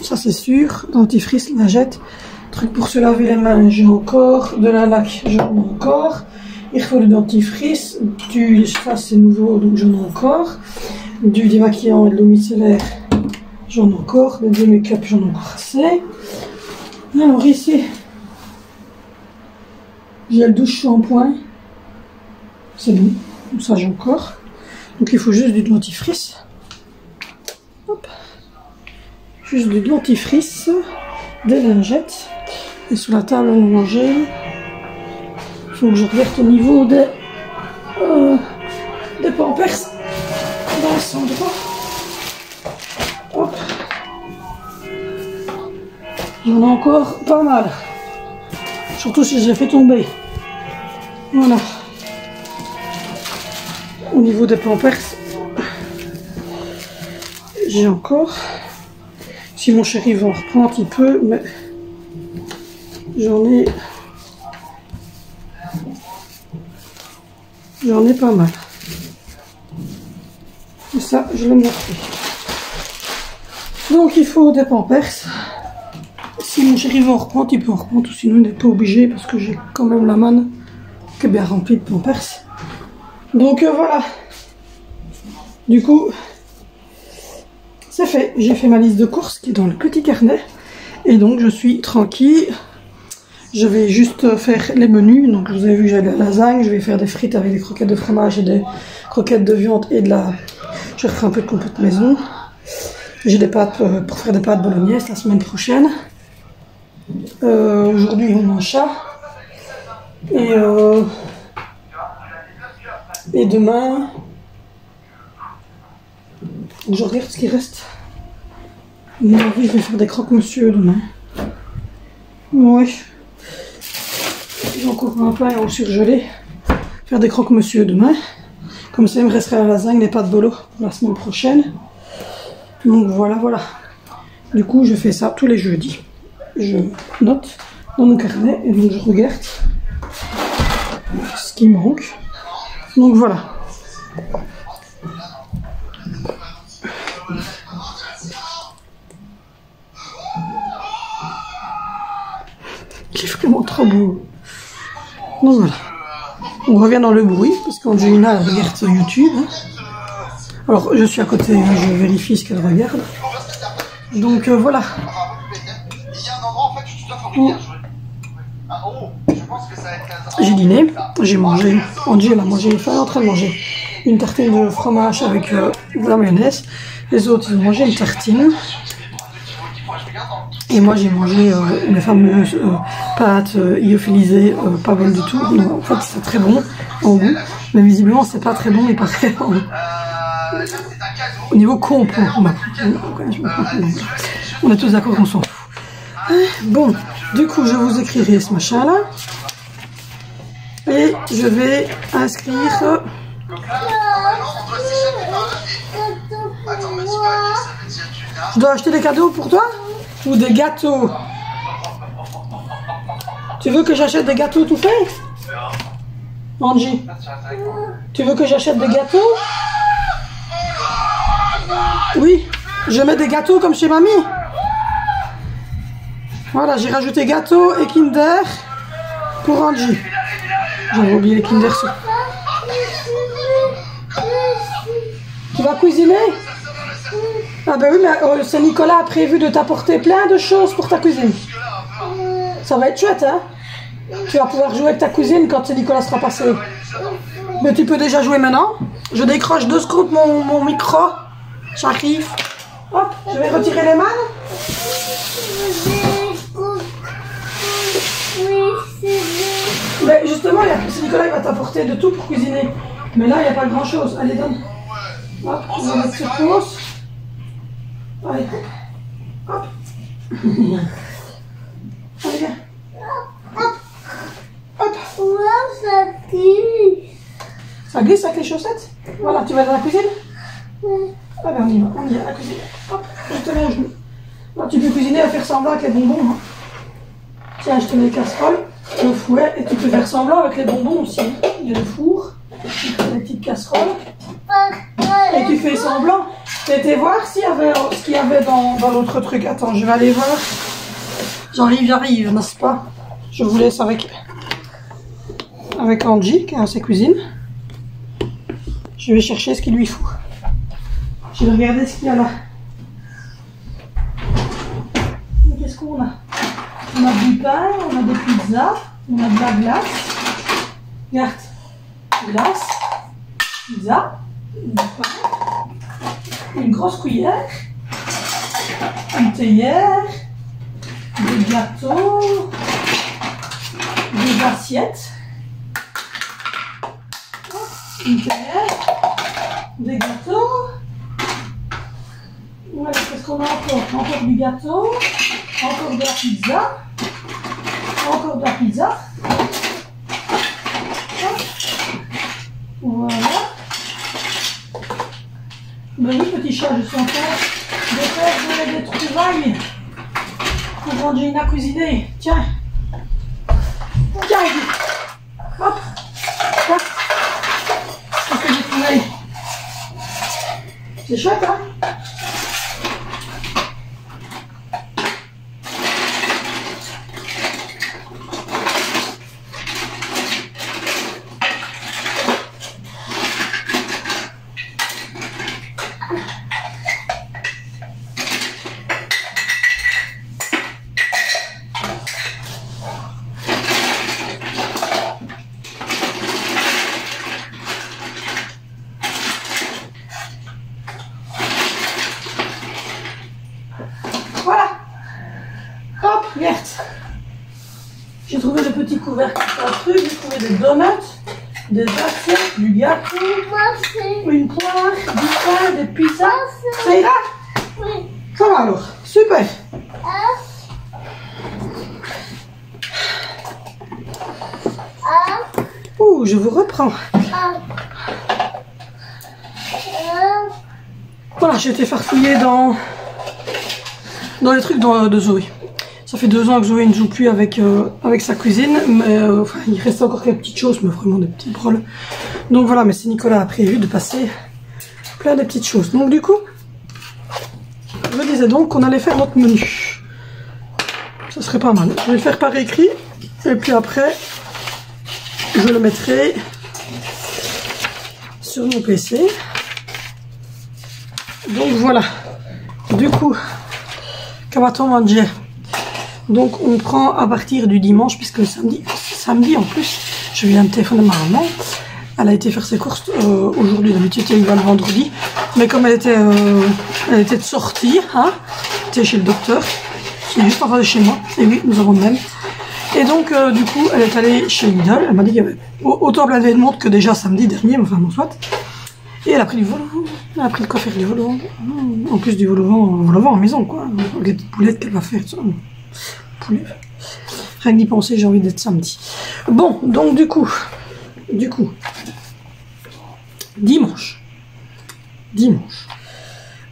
Ça c'est sûr. Dentifrice, lingettes. Truc pour se laver les mains, j'ai encore. De la laque, j'en ai encore. Il faut du dentifrice. Du lèche-face, c'est nouveau, donc j'en ai encore. Du démaquillant et de l'eau micellaire, j'en ai encore. Des make-up, j'en ai encore assez. Alors ici, j'ai le douche shampoing. C'est bon, ça j'ai encore. Donc il faut juste du dentifrice. Hop. Juste du dentifrice, des lingettes. Et sur la table à manger, il faut que je regarde au niveau des pampers dans ce endroit. Hop. J'en ai encore pas mal. Surtout si je les fais tomber. Voilà. Au niveau des pampers, j'ai encore. Si mon chéri veut en reprendre, il peut, mais j'en ai pas mal. Et ça, je l'ai montré. Donc il faut des pampers. Si mon chéri veut en reprendre, il peut en reprendre, ou sinon il n'est pas obligé parce que j'ai quand même la manne qui est bien remplie de pampers. Donc voilà. Du coup, c'est fait. J'ai fait ma liste de courses qui est dans le petit carnet. Et donc je suis tranquille. Je vais juste faire les menus. Donc vous avez vu que j'ai de la lasagne. Je vais faire des frites avec des croquettes de fromage et des croquettes de viande et de la... Je vais faire un peu de compote maison. J'ai des pâtes pour faire des pâtes bolognaise la semaine prochaine. Aujourd'hui on mange ça. Et demain... Je regarde ce qui reste. Moi, oui, je vais faire des croque-monsieur demain. Ouais. J'ai encore un pain au surgelé. Faire des croque-monsieur demain. Comme ça, il me restera la lasagne, les pâtes bolo pour la semaine prochaine. Donc voilà, voilà. Du coup, je fais ça tous les jeudis. Je note dans mon carnet et donc je regarde ce qui manque. Donc voilà. Il est vraiment trop beau. Donc voilà. On revient dans le bruit, parce qu'Angelina elle regarde sur YouTube. Alors je suis à côté, hein, je vérifie ce qu'elle regarde. Donc voilà. J'ai dîné, j'ai mangé. Angie elle a mangé, elle est en train de manger une tartine de fromage avec de la mayonnaise. Les autres ils ont mangé une tartine. Et moi j'ai mangé les fameuses pâtes lyophilisées, pas bonnes du tout. Non, en fait c'est très bon en goût, mais visiblement c'est pas très bon, il paraît au niveau compo. On est tous d'accord qu'on s'en fout. Bon, du coup je vous écrirai ce machin là. Et je vais inscrire... Je dois acheter des cadeaux pour toi? Ou des gâteaux? Tu veux que j'achète des gâteaux tout faits? Angie, tu veux que j'achète des gâteaux? Oui, je mets des gâteaux comme chez mamie. Voilà, j'ai rajouté gâteaux et Kinder pour Angie. J'avais oublié les Kinder. Tu vas cuisiner? Ah ben oui, mais c'est Nicolas a prévu de t'apporter plein de choses pour ta cuisine. Ça va être chouette, hein? Tu vas pouvoir jouer avec ta cousine quand Nicolas sera passé. Mais tu peux déjà jouer maintenant. Je décroche 2 secondes mon micro. J'arrive. Hop, je vais retirer les mains. Mais justement, Nicolas il va t'apporter de tout pour cuisiner. Mais là, il n'y a pas grand chose. Allez, donne. Hop, on va mettre sur pause. Allez, hop. Allez, viens. Hop. Hop. Ça glisse avec les chaussettes? Voilà, tu vas dans la cuisine? Ah ben on y va à la cuisine. Hop, je te mets un genou. Là, tu peux cuisiner et faire semblant avec les bonbons. Hein. Tiens, je te mets les casseroles, le fouet, et tu peux faire semblant avec les bonbons aussi. Il y a le four, tu fais des petites casseroles. Et tu fais semblant. Tu étais voir s'il y avait ce qu'il y avait dans l'autre truc. Attends, je vais aller voir. J'arrive, n'est-ce pas? Je vous laisse avec Angie, qui est dans sa cuisine. Je vais chercher ce qu'il lui faut. Je vais regarder ce qu'il y a là. Qu'est-ce qu'on a? On a du pain, on a des pizzas, on a de la glace. Regarde. Glace, pizza, du pain, une grosse cuillère, une théière, des gâteaux, des assiettes, une théière, des gâteaux. Ouais, qu'est-ce qu'on a encore? Encore du gâteau, encore de la pizza, encore de la pizza. Voilà. Ben oui, petit chat, je suis en train de faire des trouvailles pour Angelina cuisiner. Tiens. Tiens, hop. Hop. Qu'est-ce que j'ai trouvé? C'est chouette, hein? Voilà. Hop, regarde. J'ai trouvé des petits couvercles, un truc, j'ai trouvé des donuts, des assiettes, du gâteau, une poire, du pain, des pizzas. Ça ira? Oui. Ça va alors. Super. Ouh, je vous reprends. Voilà, j'ai été farfouillée dans les trucs de Zoé. Ça fait 2 ans que Zoé ne joue plus avec sa cuisine, mais enfin, il reste encore quelques petites choses, mais vraiment des petits broles. Donc voilà, mais c'est Nicolas a prévu de passer plein de petites choses. Donc du coup, je disais donc qu'on allait faire notre menu. Ça serait pas mal. Je vais le faire par écrit, et puis après, je le mettrai sur mon PC. Donc voilà. Du coup, que va-t-on manger? Donc on prend à partir du dimanche, puisque samedi en plus, je viens de téléphoner à ma maman. Elle a été faire ses courses aujourd'hui, d'habitude elle va le vendredi. Mais comme elle était de sortie, hein, elle était chez le docteur, qui est juste en face de chez moi. Et oui, nous avons le même. Et donc du coup, elle est allée chez Lidl. Elle m'a dit qu'il y avait autant plein d'événements que déjà samedi dernier, mais enfin bon soit. Et elle a pris du vol au vent. Elle a pris le coffre du vol au vent. En plus du vol au vent en maison, quoi. Les petites boulettes qu'elle va faire. Poulet. Rien que d'y penser, j'ai envie d'être samedi. Bon, donc du coup, dimanche,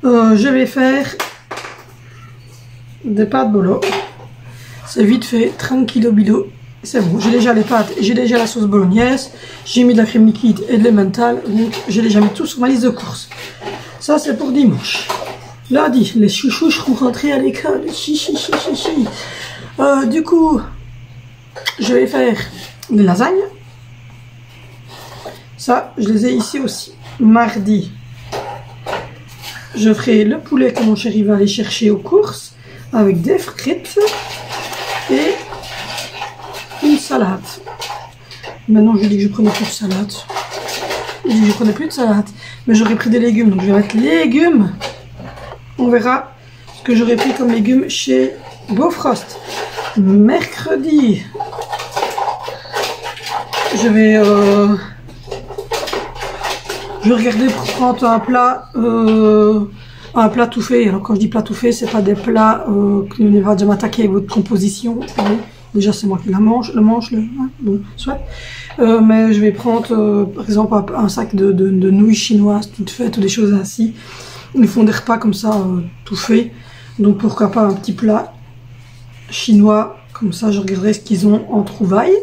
je vais faire des pâtes bolo. C'est vite fait, tranquillo bilo. C'est bon, j'ai déjà les pâtes, j'ai déjà la sauce bolognaise, j'ai mis de la crème liquide et de l'emmental, donc j'ai déjà mis tout sur ma liste de courses. Ça c'est pour dimanche. Lundi, les chouchous seront rentrés à l'école. Du coup, je vais faire des lasagnes. Ça, je les ai ici aussi. Mardi, je ferai le poulet que mon chéri va aller chercher aux courses avec des frites et une salade. Maintenant, je lui dis que je prenais plus de salade. Je dis que je prenais plus de salade, mais j'aurais pris des légumes, donc je vais mettre légumes. On verra ce que j'aurais pris comme légumes chez Bofrost. Mercredi, je vais regarder pour prendre un plat tout fait. Alors quand je dis plat tout fait, c'est pas des plats que l'on va déjà m'attaquer avec votre composition. Déjà c'est moi qui le mange, hein, bon, soit. Mais je vais prendre par exemple un sac de nouilles chinoises toutes faites ou des choses ainsi. Ils font des repas comme ça tout fait. Donc pourquoi pas un petit plat chinois, comme ça je regarderai ce qu'ils ont en trouvailles.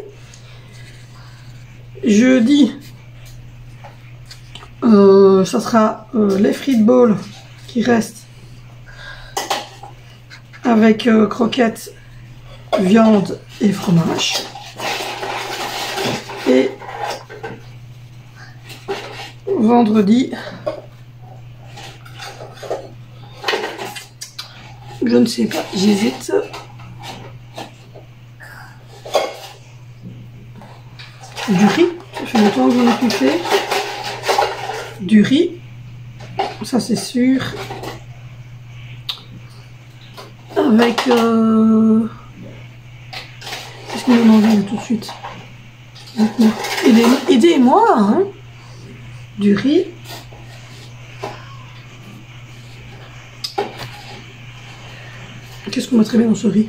Jeudi, ça sera les frites bowls qui restent avec croquettes, viande et fromage. Et vendredi, je ne sais pas, j'hésite. Du riz, ça fait longtemps que j'en ai plus fait. Du riz, ça c'est sûr. Avec... qu'est-ce qu'on en a tout de suite? Aidez-moi, hein. Du riz. Qu'est-ce qu'on mettrait bien dans ce riz?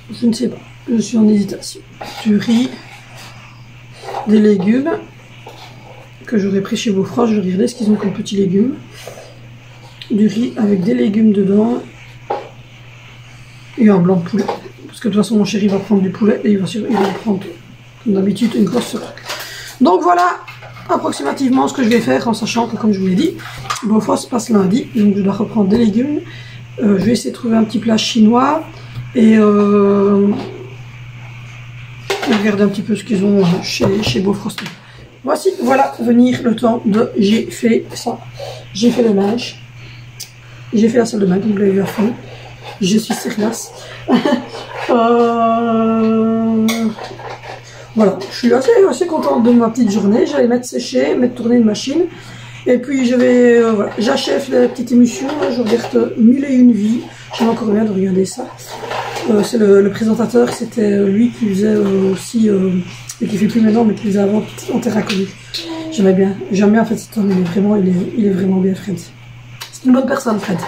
Je ne sais pas. Je suis en hésitation. Du riz, des légumes que j'aurais pris chez Beaufort. Je regardais ce qu'ils ont comme petits légumes. du riz avec des légumes dedans et un blanc de poulet. Parce que de toute façon mon chéri va prendre du poulet et il va prendre comme d'habitude une grosse truc. Donc voilà approximativement ce que je vais faire, en sachant que comme je vous l'ai dit, Beaufort se passe lundi, donc je dois reprendre des légumes. Je vais essayer de trouver un petit plat chinois et regarder un petit peu ce qu'ils ont chez Beaufort. Voici, voilà, venir le temps de... J'ai fait ça, j'ai fait le linge, j'ai fait la salle de bain, comme vous l'avez vu à fond. Je suis sérieuse. Voilà, je suis assez contente de ma petite journée. J'allais mettre sécher, mettre tourner une machine. Et puis je vais, voilà, j'achève la petite émission. Je regarde 1001 vies. J'aime encore bien de regarder ça. C'est le présentateur, c'était lui qui faisait aussi, et qui fait plus maintenant, mais qui faisait avant en Terre Inconnue. J'aimais bien. J'aime bien en fait cet homme, il est vraiment bien, Fred. C'est une bonne personne, Fred.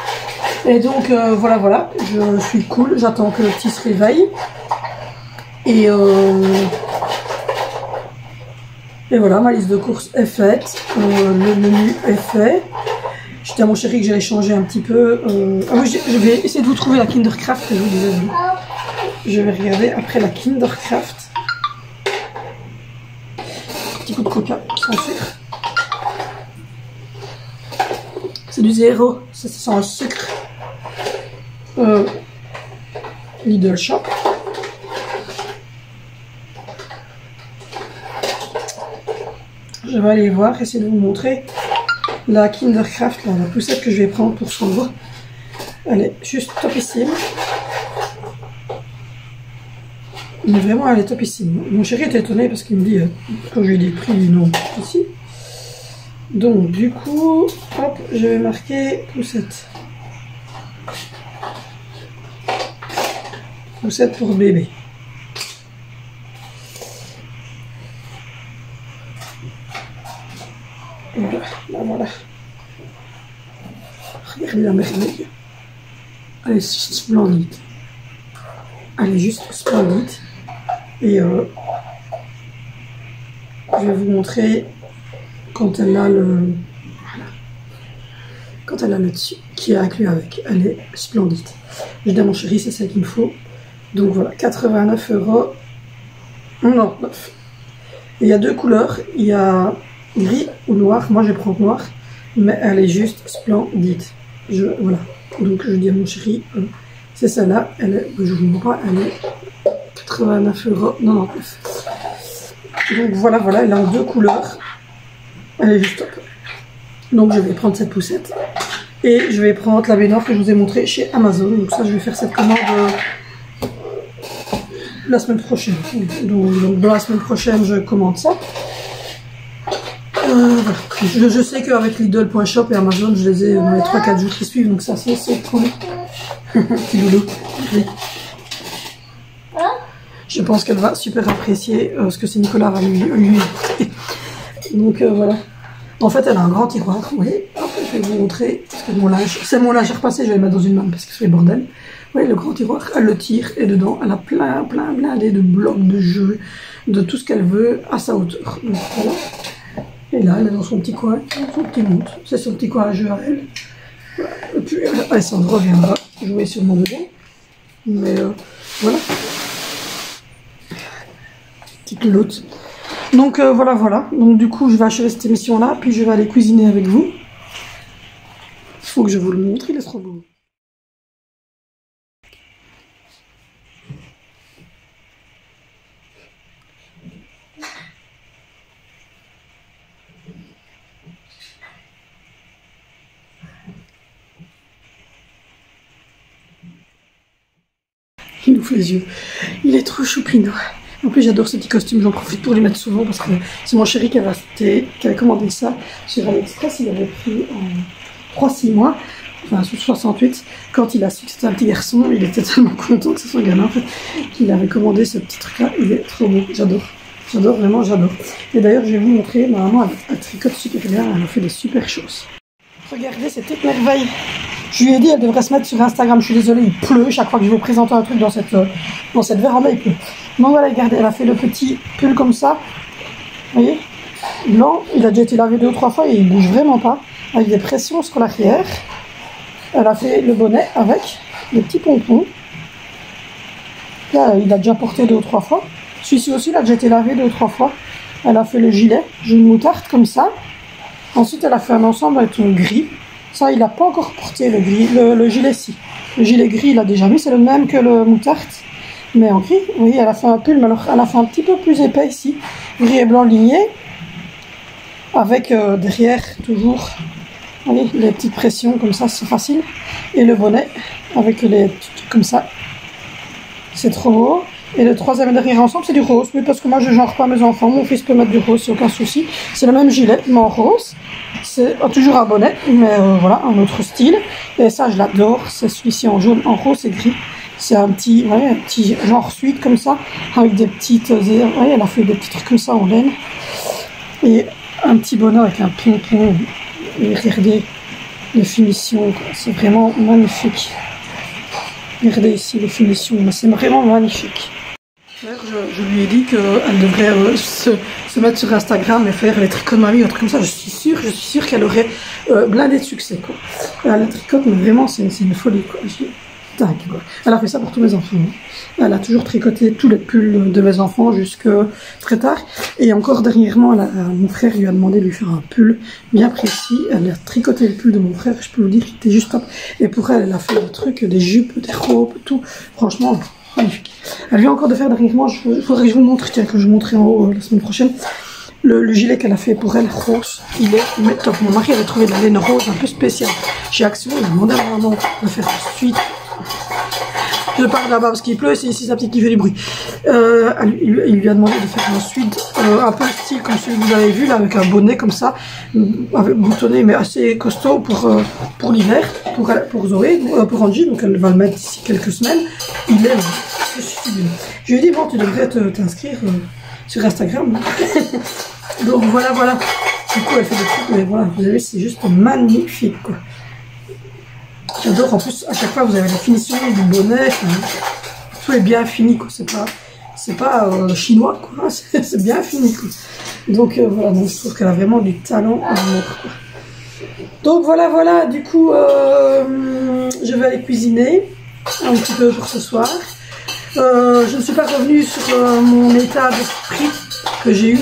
Et donc voilà, je suis cool, j'attends que le petit se réveille. Et voilà, ma liste de courses est faite, le menu est fait. Je dis à mon chéri que j'allais changer un petit peu. Ah oui, je vais essayer de vous trouver la Kindercraft que je vous disais. Je vais regarder après la Kindercraft. Un petit coup de coca sans sucre. C'est du zéro, c'est sans sucre. Lidl Shop. Je vais aller voir, essayer de vous montrer la Kindercraft, là, la poussette que je vais prendre pour s'ouvrir. Elle est juste topissime. Mais vraiment, elle est topissime. Mon chéri était étonné parce qu'il me dit, quand je lui ai dit le prix, non, ici. Donc, du coup, hop, je vais marquer poussette. Poussette pour bébé. Voilà, là voilà. Regardez la merveille. Elle est splendide. Elle est juste splendide. Et je vais vous montrer quand elle a le... Voilà. Quand elle a le dessus qui est inclus avec. Elle est splendide. Je dis à mon chéri, c'est celle qu'il me faut. Donc voilà, 89 €. Non, 9. Il y a deux couleurs. Il y a gris ou noir. Moi, je vais prendre noir. Mais elle est juste splendide. Voilà. Donc je dis à mon chéri, c'est celle-là. Elle est, je vous montre pas, elle est 89 €. Donc voilà, elle est en deux couleurs. Elle est juste top. Donc je vais prendre cette poussette. Et je vais prendre la baignoire que je vous ai montré chez Amazon. Donc ça, je vais faire cette commande la semaine prochaine. Donc dans la semaine prochaine, je commande ça. Voilà. Je sais qu'avec Lidl.shop et Amazon, je les ai dans les 3-4 jours qui suivent. Donc ça, c'est cool. Petit loulou. Oui. Je pense qu'elle va super apprécier ce que c'est Nicolas va lui. Donc voilà. En fait, elle a un grand tiroir. Vous voyez, hop, je vais vous montrer. Mon linge, c'est mon linge à repasser. Je vais le mettre dans une main parce que c'est le bordel. Vous voyez, le grand tiroir, elle le tire et dedans, elle a plein de blocs, de jeux, de tout ce qu'elle veut à sa hauteur. Donc voilà. Et là, elle est dans son petit coin, son petit monde. C'est son petit coin à jeu à elle. Voilà. Et puis, Alessandro reviendra jouer sûrement dedans. Mais voilà. Petite loute. Donc voilà. Donc du coup, je vais achever cette émission-là, puis je vais aller cuisiner avec vous. Il faut que je vous le montre, il est trop beau. Il ouvre les yeux. Il est trop choupinot. En plus, j'adore ce petit costume. J'en profite pour les mettre souvent parce que c'est mon chéri qui avait commandé ça sur AliExpress. Il avait pris en 3-6 mois, enfin sur 68. Quand il a su que c'était un petit garçon, il était tellement content que c'est son gamin en fait, qu'il avait commandé ce petit truc-là. Il est trop beau. J'adore. J'adore, vraiment, j'adore. Et d'ailleurs, je vais vous montrer. Ma maman, elle tricote super bien. Elle a fait des super choses. Regardez cette petite merveille. Je lui ai dit, elle devrait se mettre sur Instagram. Je suis désolée, il pleut. Chaque fois que je vais présenter un truc dans cette véranda, il pleut. Donc voilà, regardez, elle a fait le petit pull comme ça. Vous voyez, blanc. Il a déjà été lavé 2 ou 3 fois et il bouge vraiment pas. Avec des pressions scolaires. Elle a fait le bonnet avec des petits pompons. Là, il a déjà porté 2 ou 3 fois. Celui-ci aussi, il a déjà été lavé 2 ou 3 fois. Elle a fait le gilet, jaune moutarde comme ça. Ensuite, elle a fait un ensemble avec le gris. Ça, il n'a pas encore porté le gris. Le gilet, si. Le gilet gris, il a déjà mis. C'est le même que le moutarde, mais en gris. Vous voyez, elle a fait un pull, mais alors elle a fait un petit peu plus épais ici. Gris et blanc ligné. Avec derrière, toujours, voyez, les petites pressions comme ça, c'est facile. Et le bonnet, avec les petits trucs comme ça. C'est trop beau. Et le troisième derrière ensemble, c'est du rose. Oui, parce que moi, je ne genre pas mes enfants. Mon fils peut mettre du rose, c'est aucun souci. C'est le même gilet, mais en rose. C'est toujours un bonnet, mais voilà, un autre style. Et ça, je l'adore. C'est celui-ci en jaune, en rose et gris. C'est un petit genre suite comme ça, avec des petites... voyez, elle a fait des petits trucs comme ça en laine. Et un petit bonnet avec un pompon. Et regardez les finitions, c'est vraiment magnifique. Regardez ici les finitions, c'est vraiment magnifique. Je lui ai dit qu'elle devrait se mettre sur Instagram et faire les tricots de mamie, un truc comme ça. Je suis sûre qu'elle aurait blindé de succès, quoi. Elle tricote, mais vraiment, c'est une folie, quoi. Dingue, quoi. Elle a fait ça pour tous mes enfants. Elle a toujours tricoté tous les pulls de mes enfants jusque très tard. Et encore dernièrement, mon frère lui a demandé de lui faire un pull bien précis. Elle a tricoté le pull de mon frère. Je peux vous dire qu'il était juste top. Et pour elle, elle a fait des trucs, des jupes, des robes, tout. Franchement, magnifique. Elle vient encore de faire dernièrement. Il faudrait que je vous montre. Tiens, que je vous montrerai en haut la semaine prochaine. Le gilet qu'elle a fait pour elle, rose, il est top. Mon mari avait trouvé de la laine rose un peu spéciale chez Action. Il a demandé à ma maman de faire ensuite. Je parle là-bas parce qu'il pleut, c'est ici sa petite qui fait du bruit. Il lui a demandé de faire ensuite un peu le style comme celui que vous avez vu, là, avec un bonnet comme ça, avec boutonné mais assez costaud pour l'hiver, pour Zoé, pour Angie, donc elle va le mettre d'ici quelques semaines. Il est sublime. Je lui ai dit, bon, tu devrais t'inscrire sur Instagram. Donc voilà. Du coup, elle fait des trucs, mais voilà, vous avez, c'est juste magnifique, quoi. J'adore, en plus, à chaque fois, vous avez la finition du bonnet, tout est bien fini, quoi. C'est pas chinois, quoi. C'est bien fini, quoi. Donc, voilà, donc, je trouve qu'elle a vraiment du talent à mort, quoi. Donc, voilà, du coup, je vais aller cuisiner un petit peu pour ce soir. Je ne suis pas revenue sur mon état d'esprit que j'ai eu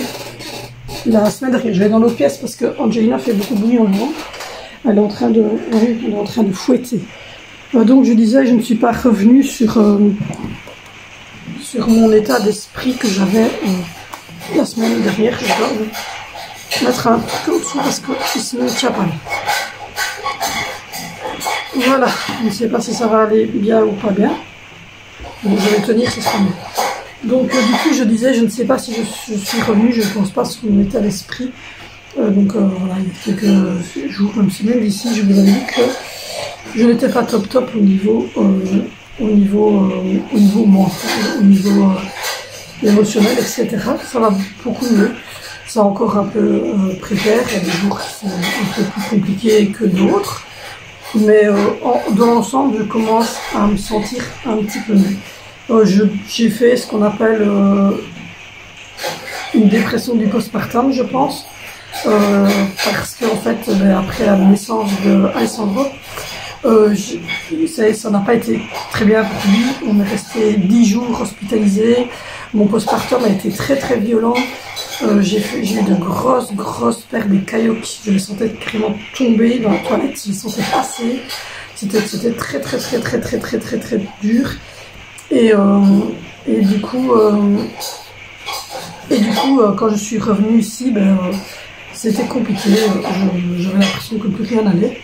la semaine dernière. Je vais dans l'autre pièce parce que Angelina fait beaucoup de bruit en moment. Elle est en train de fouetter. Donc je disais, je ne suis pas revenue sur mon état d'esprit que j'avais la semaine dernière. Je dois mettre un truc au-dessous parce qu'il ne tient pas. Voilà, je ne sais pas si ça va aller bien ou pas bien. Donc je vais tenir, ce sera mieux. Donc du coup je disais, je ne sais pas si je suis revenue, je ne pense pas sur mon état d'esprit. Donc voilà, il y a quelques jours, même semaine d'ici, je vous avais dit que je n'étais pas top au niveau mental, au niveau émotionnel, etc. Ça va beaucoup mieux. C'est encore un peu précaire, il y a des jours qui sont un peu plus compliqués que d'autres. Mais dans l'ensemble, je commence à me sentir un petit peu mieux. J'ai fait ce qu'on appelle une dépression du postpartum, je pense. Parce qu'en fait, après la naissance de Alessandro, ça n'a pas été très bien pour lui. On est resté 10 jours hospitalisé. Mon postpartum a été très violent. J'ai eu de grosses pertes des caillots. Je les sentais carrément tomber dans la toilette. Je les sentais passer. C'était très dur. Et du coup, quand je suis revenue ici, c'était compliqué. J'avais l'impression que plus rien n'allait.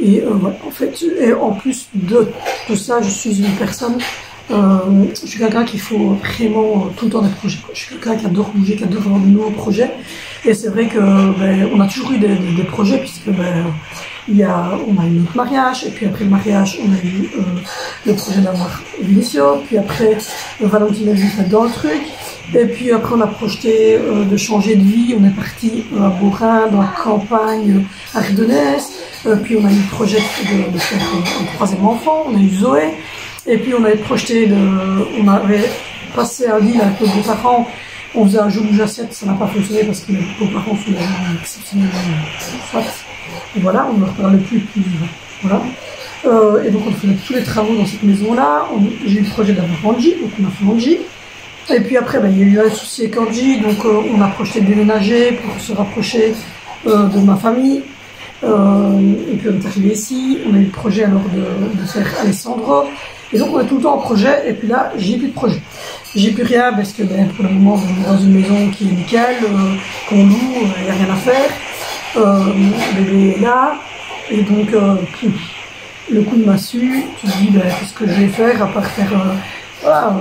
Et voilà, en fait, et en plus de tout ça, je suis une personne. Je suis quelqu'un qui faut vraiment tout le temps des projets, quoi. Je suis quelqu'un qui adore bouger, qui adore avoir de nouveaux projets. Et c'est vrai que on a toujours eu des projets, puisque on a eu notre mariage, et puis après le mariage, on a eu le projet d'avoir Vinicio, puis après Valentine a juste dans le truc, et puis après on a projeté de changer de vie, on est parti à Bourrin, dans la campagne ardennaise, puis on a eu le projet de faire un troisième enfant, on a eu Zoé. Et puis on avait projeté, on avait passé un deal avec nos beaux-parents, on faisait un jeu bouge-assiette, ça n'a pas fonctionné parce que les beaux-parents sont exceptionnellement soit. Et voilà, on ne leur parle plus depuis Voilà. Et donc on fait tous les travaux dans cette maison-là. J'ai eu le projet d'avoir Angie, donc on a fait Angie. Et puis après, il y a eu un souci avec Angie, donc on a projeté de déménager pour se rapprocher de ma famille. Et puis on est arrivé ici, on a eu le projet alors de faire Alessandro. Et donc on est tout le temps en projet, et puis là, j'ai plus de projet. J'ai plus rien parce que pour le moment, on est dans une maison qui est nickel, qu'on loue, il n'y a rien à faire. Bébé est là, et donc le coup de massue, tu te dis qu'est-ce que je vais faire à part faire voilà,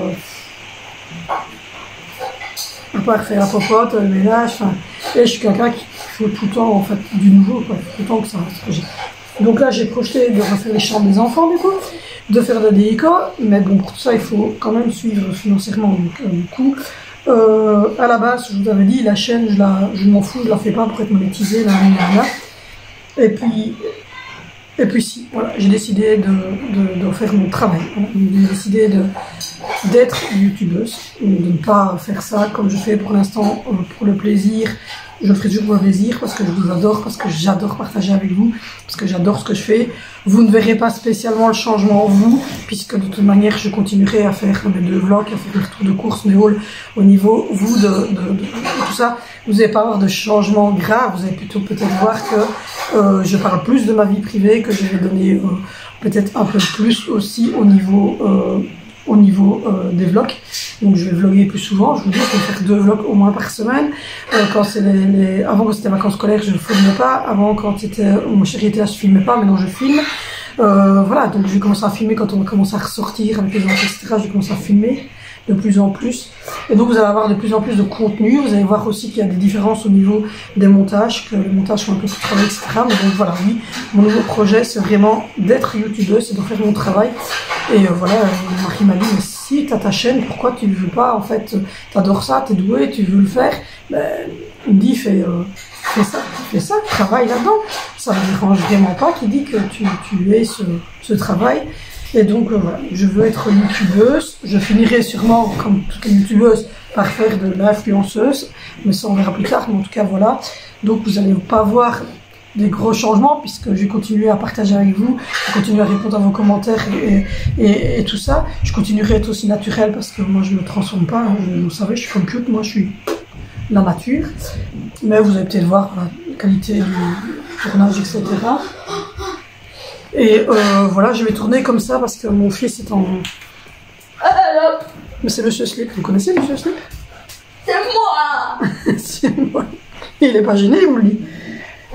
à part faire la popote, le ménage, et je suis quelqu'un qui faut tout le temps en fait du nouveau, quoi. Tout le temps que ça reste. Donc là j'ai projeté de refaire les chambres des enfants du coup, de faire de la déco, mais bon pour tout ça il faut quand même suivre financièrement, donc du coup à la base je vous avais dit la chaîne je m'en fous, je la fais pas pour être monétisée, là. Et puis si, voilà, j'ai décidé de faire mon travail. Voilà. J'ai décidé d'être youtubeuse, de ne pas faire ça comme je fais pour l'instant pour le plaisir. Je le ferai toujours pour le plaisir parce que je vous adore, parce que j'adore partager avec vous, parce que j'adore ce que je fais. Vous ne verrez pas spécialement le changement vous, puisque de toute manière je continuerai à faire mes 2 vlogs, à faire des retours de course, mes hauls au niveau vous de tout ça. Vous n'allez pas avoir de changement grave, vous allez plutôt peut-être voir que je parle plus de ma vie privée, que je vais donner peut-être un peu plus aussi au niveau des vlogs. Donc je vais vlogger plus souvent, je vous dis, je vais faire 2 vlogs au moins par semaine. Quand c'est avant que c'était vacances scolaires, je ne filmais pas. Avant, quand mon chéri était là, je ne filmais pas, maintenant je filme. Voilà, donc je vais commencer à filmer quand on va commencer à ressortir avec les enfants, etc. Je vais commencer à filmer de plus en plus. Et donc vous allez avoir de plus en plus de contenu. Vous allez voir aussi qu'il y a des différences au niveau des montages, que les montages sont un peu plus travaillés, etc. Mais donc voilà, oui, mon nouveau projet, c'est vraiment d'être youtubeuse, c'est de faire mon travail. Et voilà, Marie m'a dit, mais si tu as ta chaîne, pourquoi tu ne veux pas, en fait, tu adores ça, tu es doué, tu veux le faire, il me dit, fais ça, travaille là-dedans. Ça ne me dérange vraiment pas qu'il dit que tu aies ce travail. Et donc voilà, je veux être youtubeuse, je finirai sûrement, comme toutes les youtubeuses, par faire de l'influenceuse, mais ça on verra plus tard, mais en tout cas voilà. Donc vous n'allez pas voir des gros changements, puisque je vais continuer à partager avec vous, je vais continuer à répondre à vos commentaires et tout ça. Je continuerai à être aussi naturelle, parce que moi je ne me transforme pas, hein. Vous savez, je suis comme cute, moi je suis la nature. Mais vous allez peut-être voir la qualité du tournage, etc. Et voilà, je vais tourner comme ça parce que mon fils est en... Mais c'est Monsieur Slip, vous connaissez Monsieur Slip? C'est moi. C'est moi. Il n'est pas gêné, il vous le dit.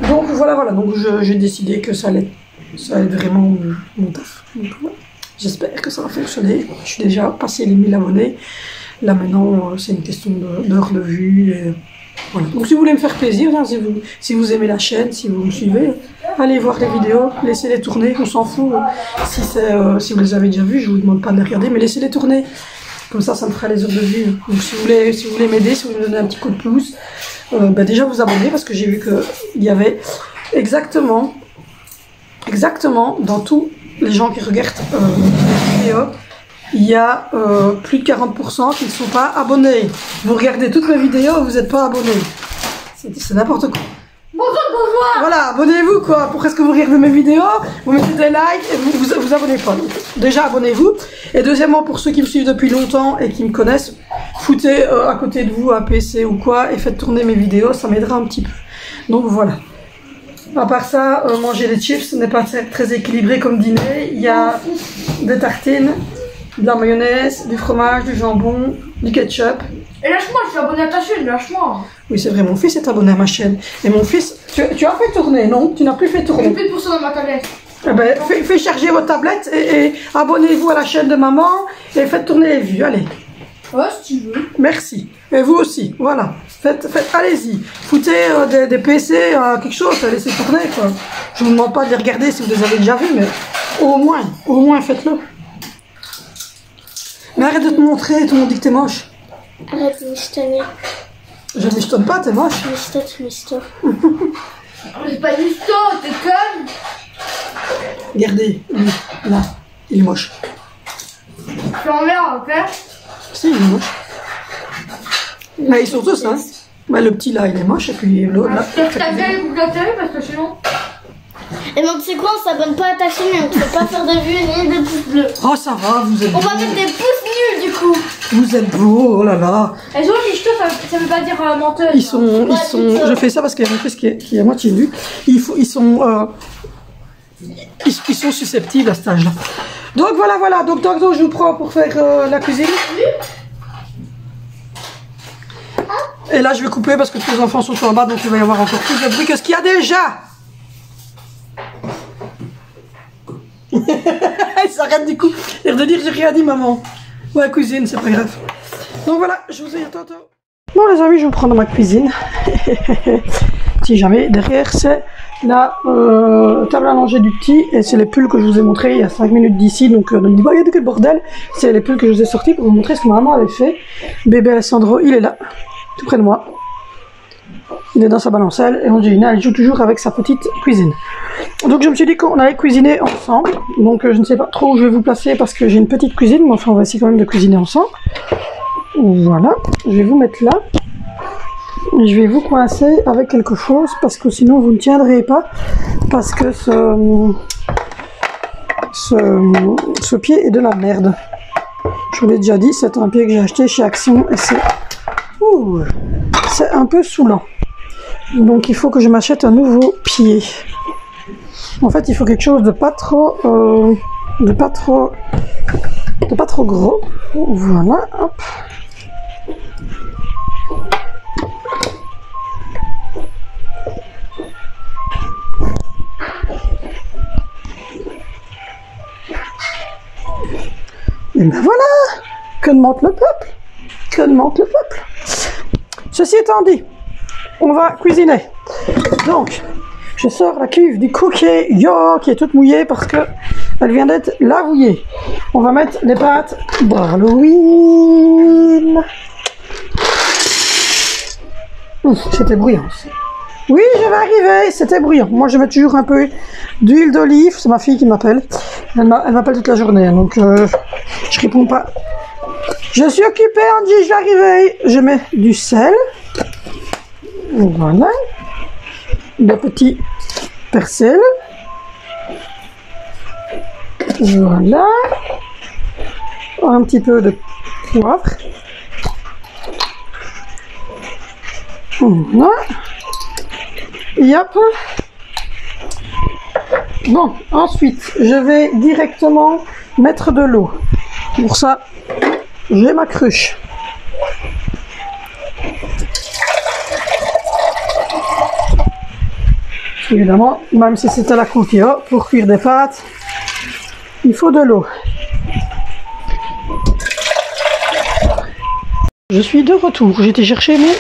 Donc voilà, donc j'ai décidé que ça allait vraiment mon taf. Donc voilà, j'espère que ça va fonctionner. Je suis déjà passé les 1000 abonnés. Là maintenant, c'est une question d'heures de vue. Et voilà. Donc si vous voulez me faire plaisir, hein, si vous aimez la chaîne, si vous me suivez, allez voir les vidéos, laissez-les tourner, on s'en fout. Si vous les avez déjà vues, je vous demande pas de les regarder, mais laissez-les tourner. Comme ça me fera les heures de vue. Donc si vous voulez m'aider, si vous voulez me donner un petit coup de pouce, déjà vous abonner, parce que j'ai vu qu'il y avait exactement dans tous les gens qui regardent les vidéos, il y a plus de 40% qui ne sont pas abonnés. Vous regardez toutes mes vidéos, vous n'êtes pas abonnés. C'est n'importe quoi. Bonjour. Voilà, abonnez-vous quoi. Pourquoi est-ce que vous regardez mes vidéos, vous mettez des likes et vous abonnez pas. Donc, déjà abonnez-vous. Et deuxièmement, pour ceux qui me suivent depuis longtemps et qui me connaissent, foutez à côté de vous un PC ou quoi et faites tourner mes vidéos, ça m'aidera un petit peu. Donc voilà. À part ça, manger des chips n'est pas très équilibré comme dîner. Il y a des tartines, de la mayonnaise, du fromage, du jambon, du ketchup. Et lâche-moi, je suis abonné à ta chaîne, lâche-moi. Oui, c'est vrai, mon fils est abonné à ma chaîne. Et mon fils, tu as fait tourner, non? Tu n'as plus fait tourner. J'ai plus de pourcent dans ma tablette. Eh ben, faites charger votre tablette et abonnez-vous à la chaîne de maman et faites tourner les vues, allez. Ouais, si tu veux. Merci. Et vous aussi, voilà. Allez-y. Foutez des PC, quelque chose, laissez tourner, quoi. Je vous demande pas de les regarder si vous les avez déjà vus, mais au moins faites-le. Mais arrête de te montrer, tout le monde dit que t'es moche. Arrête de michetonner. Je ne michetonne pas, t'es moche. Misto. C'est pas du tout, t'es conne. Regardez, lui, là, il est moche. Je t'emmerde, ok? Si, il est moche. Mais ils sont tous, hein. Mais le petit là, il est moche, et puis l'autre là. T'as ta gueule ou ta télé parce que sinon. Et donc c'est quoi, on s'abonne pas à ta chaîne et on ne peut pas faire des vues ni des pouces bleus. Oh ça va, vous êtes On beaux. va mettre des pouces nuls du coup. Vous êtes beaux, oh là là. Et souvent, michto, ça veut pas dire menteuse. Ils sont, je fais ça parce qu'il y a mon fils qui est à moitié nu. Ils sont susceptibles à cet âge-là. Donc voilà. Donc tantôt je vous prends pour faire la cuisine. Et là je vais couper parce que tous les enfants sont en bas, donc il va y avoir encore plus de bruit que ce qu'il y a déjà. Il s'arrête du coup. L'air de dire j'ai rien dit maman. Ouais, cuisine, c'est pas grave. Donc voilà, je vous dis à tantôt. Bon les amis, je vais prendre ma cuisine. Si jamais, derrière c'est la table à langer du petit et c'est les pulls que je vous ai montré il y a 5 minutes d'ici. Donc ne me dites pas regardez quel bordel. C'est les pulls que je vous ai sortis pour vous montrer ce que ma maman avait fait. Bébé Alessandro, il est là, tout près de moi. Il est dans sa balancelle et Angelina, elle joue toujours avec sa petite cuisine. Donc je me suis dit qu'on allait cuisiner ensemble. Donc je ne sais pas trop où je vais vous placer parce que j'ai une petite cuisine, mais enfin on va essayer quand même de cuisiner ensemble. Voilà, je vais vous mettre là. Et je vais vous coincer avec quelque chose parce que sinon vous ne tiendrez pas. Parce que ce pied est de la merde. Je vous l'ai déjà dit, c'est un pied que j'ai acheté chez Action et c'est un peu saoulant. Donc il faut que je m'achète un nouveau pied. En fait, il faut quelque chose de pas trop gros. Voilà, hop. Et ben voilà, que demande le peuple? Que demande le peuple? Ceci étant dit, on va cuisiner. Donc, je sors la cuve du Cookie-Yo qui est toute mouillée parce que elle vient d'être lavouillée. On va mettre les pâtes d'Halloween. C'était bruyant. Oui, je vais arriver, c'était bruyant. Moi, je mets toujours un peu d'huile d'olive. C'est ma fille qui m'appelle. Elle m'appelle toute la journée, donc je réponds pas. Je suis occupée, Angie, je vais arriver. Je mets du sel. Voilà. Des petits persil. Voilà. Un petit peu de poivre. Voilà. Yep. Bon, ensuite, je vais directement mettre de l'eau. Pour ça, j'ai ma cruche. Évidemment, même si c'était la Cookie-Yo, pour cuire des pâtes, il faut de l'eau. Je suis de retour, j'ai été chercher mon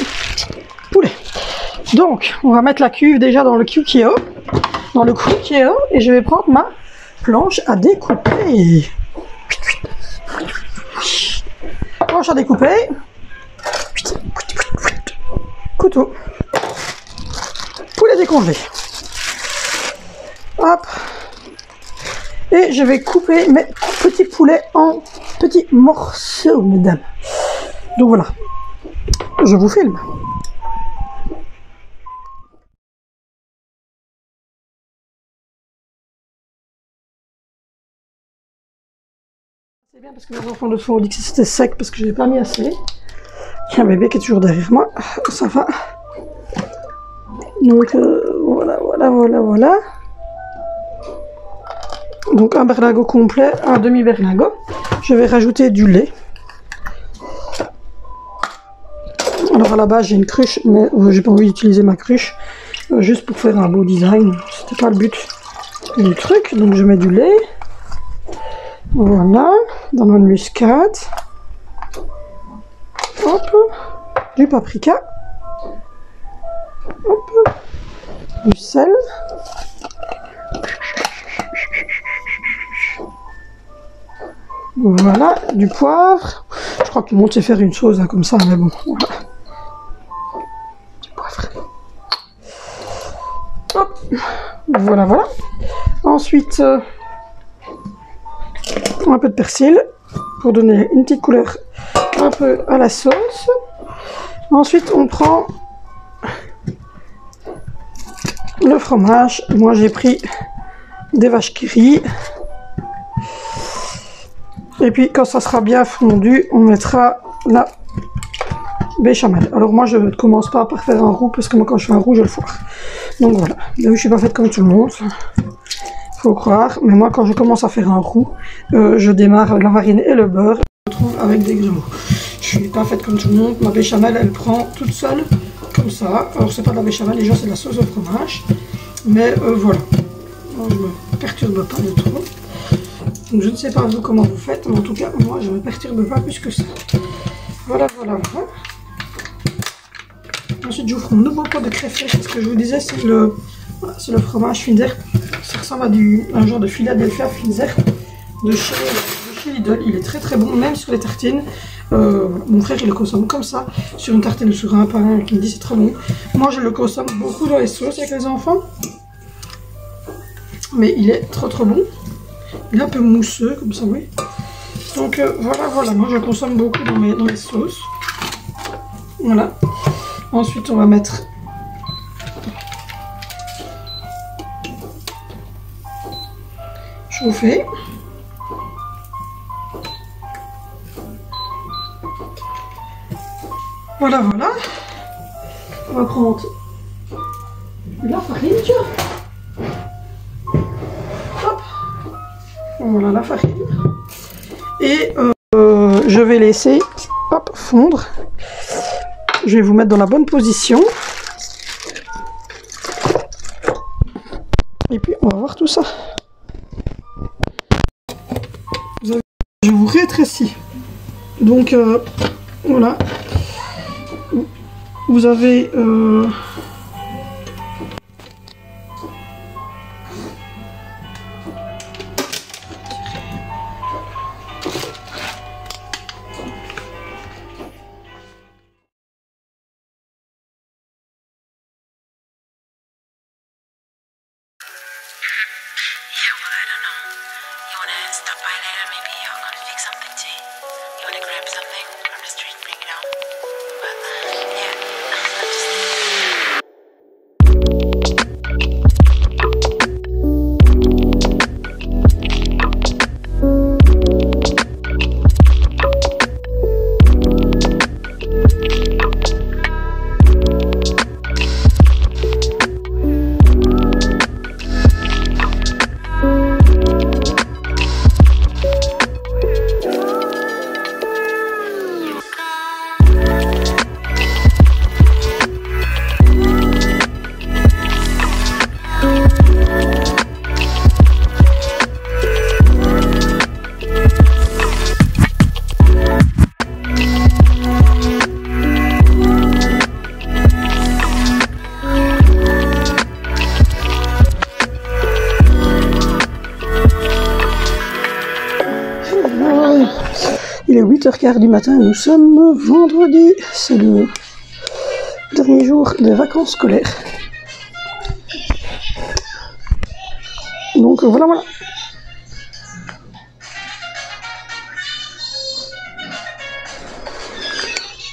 poulet. Donc, on va mettre la cuve déjà dans le Cookie-Yo, et je vais prendre ma planche à découper. Planche à découper. Couteau. Poulet décongelé. Hop. Et je vais couper mes petits poulets en petits morceaux, mesdames. Donc voilà. Je vous filme. C'est bien parce que mes enfants de fond ont dit que c'était sec parce que je ne l'ai pas mis assez. Il y a un bébé qui est toujours derrière moi. Ça va. Donc voilà. Donc un berlingot complet, un demi-berlingot. Je vais rajouter du lait. Alors à la base j'ai une cruche, mais j'ai pas envie d'utiliser ma cruche juste pour faire un beau design. C'était pas le but du truc. Donc je mets du lait. Voilà, dans notre muscade. Hop, du paprika. Hop, du sel. Voilà, du poivre. Je crois que tout le monde sait faire une chose hein, comme ça, mais bon. Voilà. Du poivre. Hop, voilà. Ensuite, un peu de persil pour donner une petite couleur un peu à la sauce. Ensuite, on prend le fromage. Moi, j'ai pris des vaches qui rient. Et puis quand ça sera bien fondu, on mettra la béchamel. Alors moi je ne commence pas par faire un roux parce que moi quand je fais un roux je le foire. Donc voilà, là je suis pas faite comme tout le monde, faut croire. Mais moi quand je commence à faire un roux, je démarre avec la farine et le beurre. Je me retrouve avec des grumeaux. Je suis pas faite comme tout le monde, ma béchamel elle prend toute seule comme ça. Alors c'est pas de la béchamel, déjà c'est de la sauce au fromage. Mais voilà, moi, je me perturbe pas de trop. Donc je ne sais pas vous comment vous faites, mais en tout cas moi je ne me perturbe pas plus que ça. Voilà, voilà, voilà. Ensuite je vous ferai un nouveau pot de crème fraîche. Ce que je vous disais c'est le fromage Finzer. Ça ressemble à un genre de Philadelphia Finzer de chez Lidl. Il est très très bon, même sur les tartines. Mon frère il le consomme comme ça, sur une tartine ou sur un pain, qui me dit c'est trop bon. Moi je le consomme beaucoup dans les sauces avec les enfants. Mais il est trop trop bon. Il est un peu mousseux comme ça, oui. Donc voilà, voilà, moi je le consomme beaucoup dans mes sauces. Voilà. Ensuite on va mettre chauffer. Voilà, voilà. On va prendre de la farine. Hop. Voilà la farine. Et je vais laisser hop, fondre. Je vais vous mettre dans la bonne position. Et puis on va voir tout ça. Je vous rétrécis. Donc voilà. Vous avez il est 8h15 du matin, nous sommes vendredi, c'est le dernier jour des vacances scolaires. Donc voilà, voilà.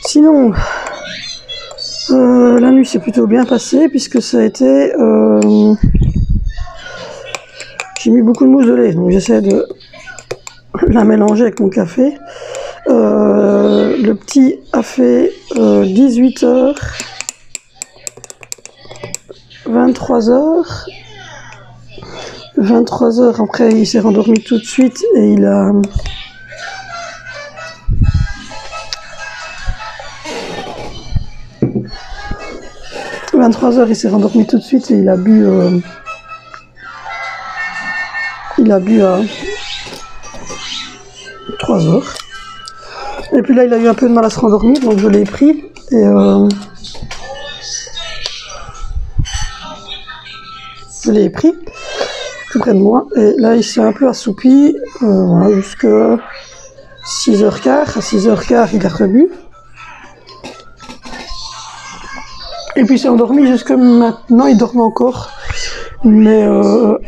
Sinon, la nuit s'est plutôt bien passée puisque ça a été... j'ai mis beaucoup de mousse de lait, donc j'essaie de la mélanger avec mon café. Le petit a fait 18h, 23h. 23h, après il s'est rendormi tout de suite et il a... « 23h, il s'est rendormi tout de suite et il a bu... à 3h. Et puis là, il a eu un peu de mal à se rendormir, donc je l'ai pris et... je l'ai pris tout près de moi et là il s'est un peu assoupi voilà, jusqu'à 6h15. À 6h15 il a rebu et puis il s'est endormi jusque maintenant. Il dormait encore mais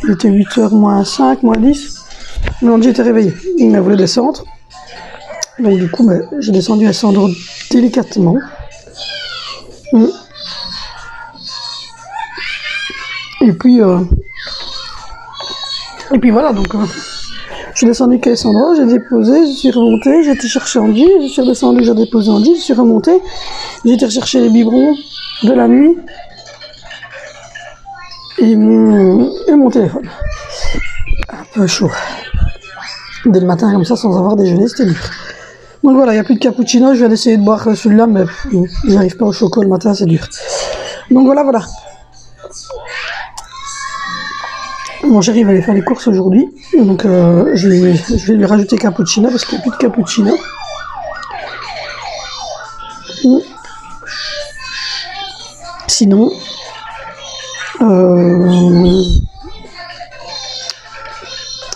il était 8h moins 5, moins 10. Mais on dit était réveillé, il voulu descendre, donc du coup j'ai descendu à cendre délicatement. Et puis Et puis voilà, donc je suis descendue avec Alessandro, j'ai déposé, je suis remontée, j'ai été chercher Andy, je suis redescendue, j'ai déposé Andy, je suis remontée, j'ai été rechercher les biberons de la nuit et mon téléphone. Un peu chaud. Dès le matin comme ça, sans avoir déjeuné, c'était dur. Donc voilà, il n'y a plus de cappuccino, je vais essayer de boire celui-là, mais j'arrive pas au chocolat le matin, c'est dur. Donc voilà. Mon chéri va aller faire les courses aujourd'hui, donc je vais lui rajouter cappuccino parce qu'il n'y a plus de cappuccino. Sinon,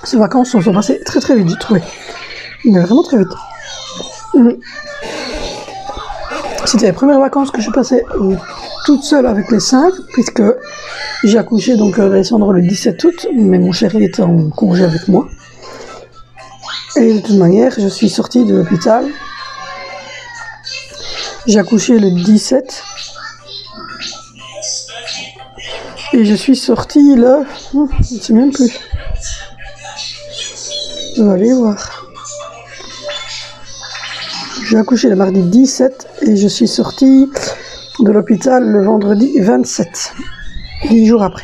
ces vacances sont passées très très vite, j'ai trouvé. Mais vraiment très vite. C'était les premières vacances que je passais toute seule avec les 5, puisque j'ai accouché donc Alessandro le 17 août, mais mon chéri était en congé avec moi. Et de toute manière, je suis sortie de l'hôpital. J'ai accouché le 17. Et je suis sortie le... je ne sais même plus. Je vais aller voir. J'ai accouché le mardi 17 et je suis sortie de l'hôpital le vendredi 27, 10 jours après.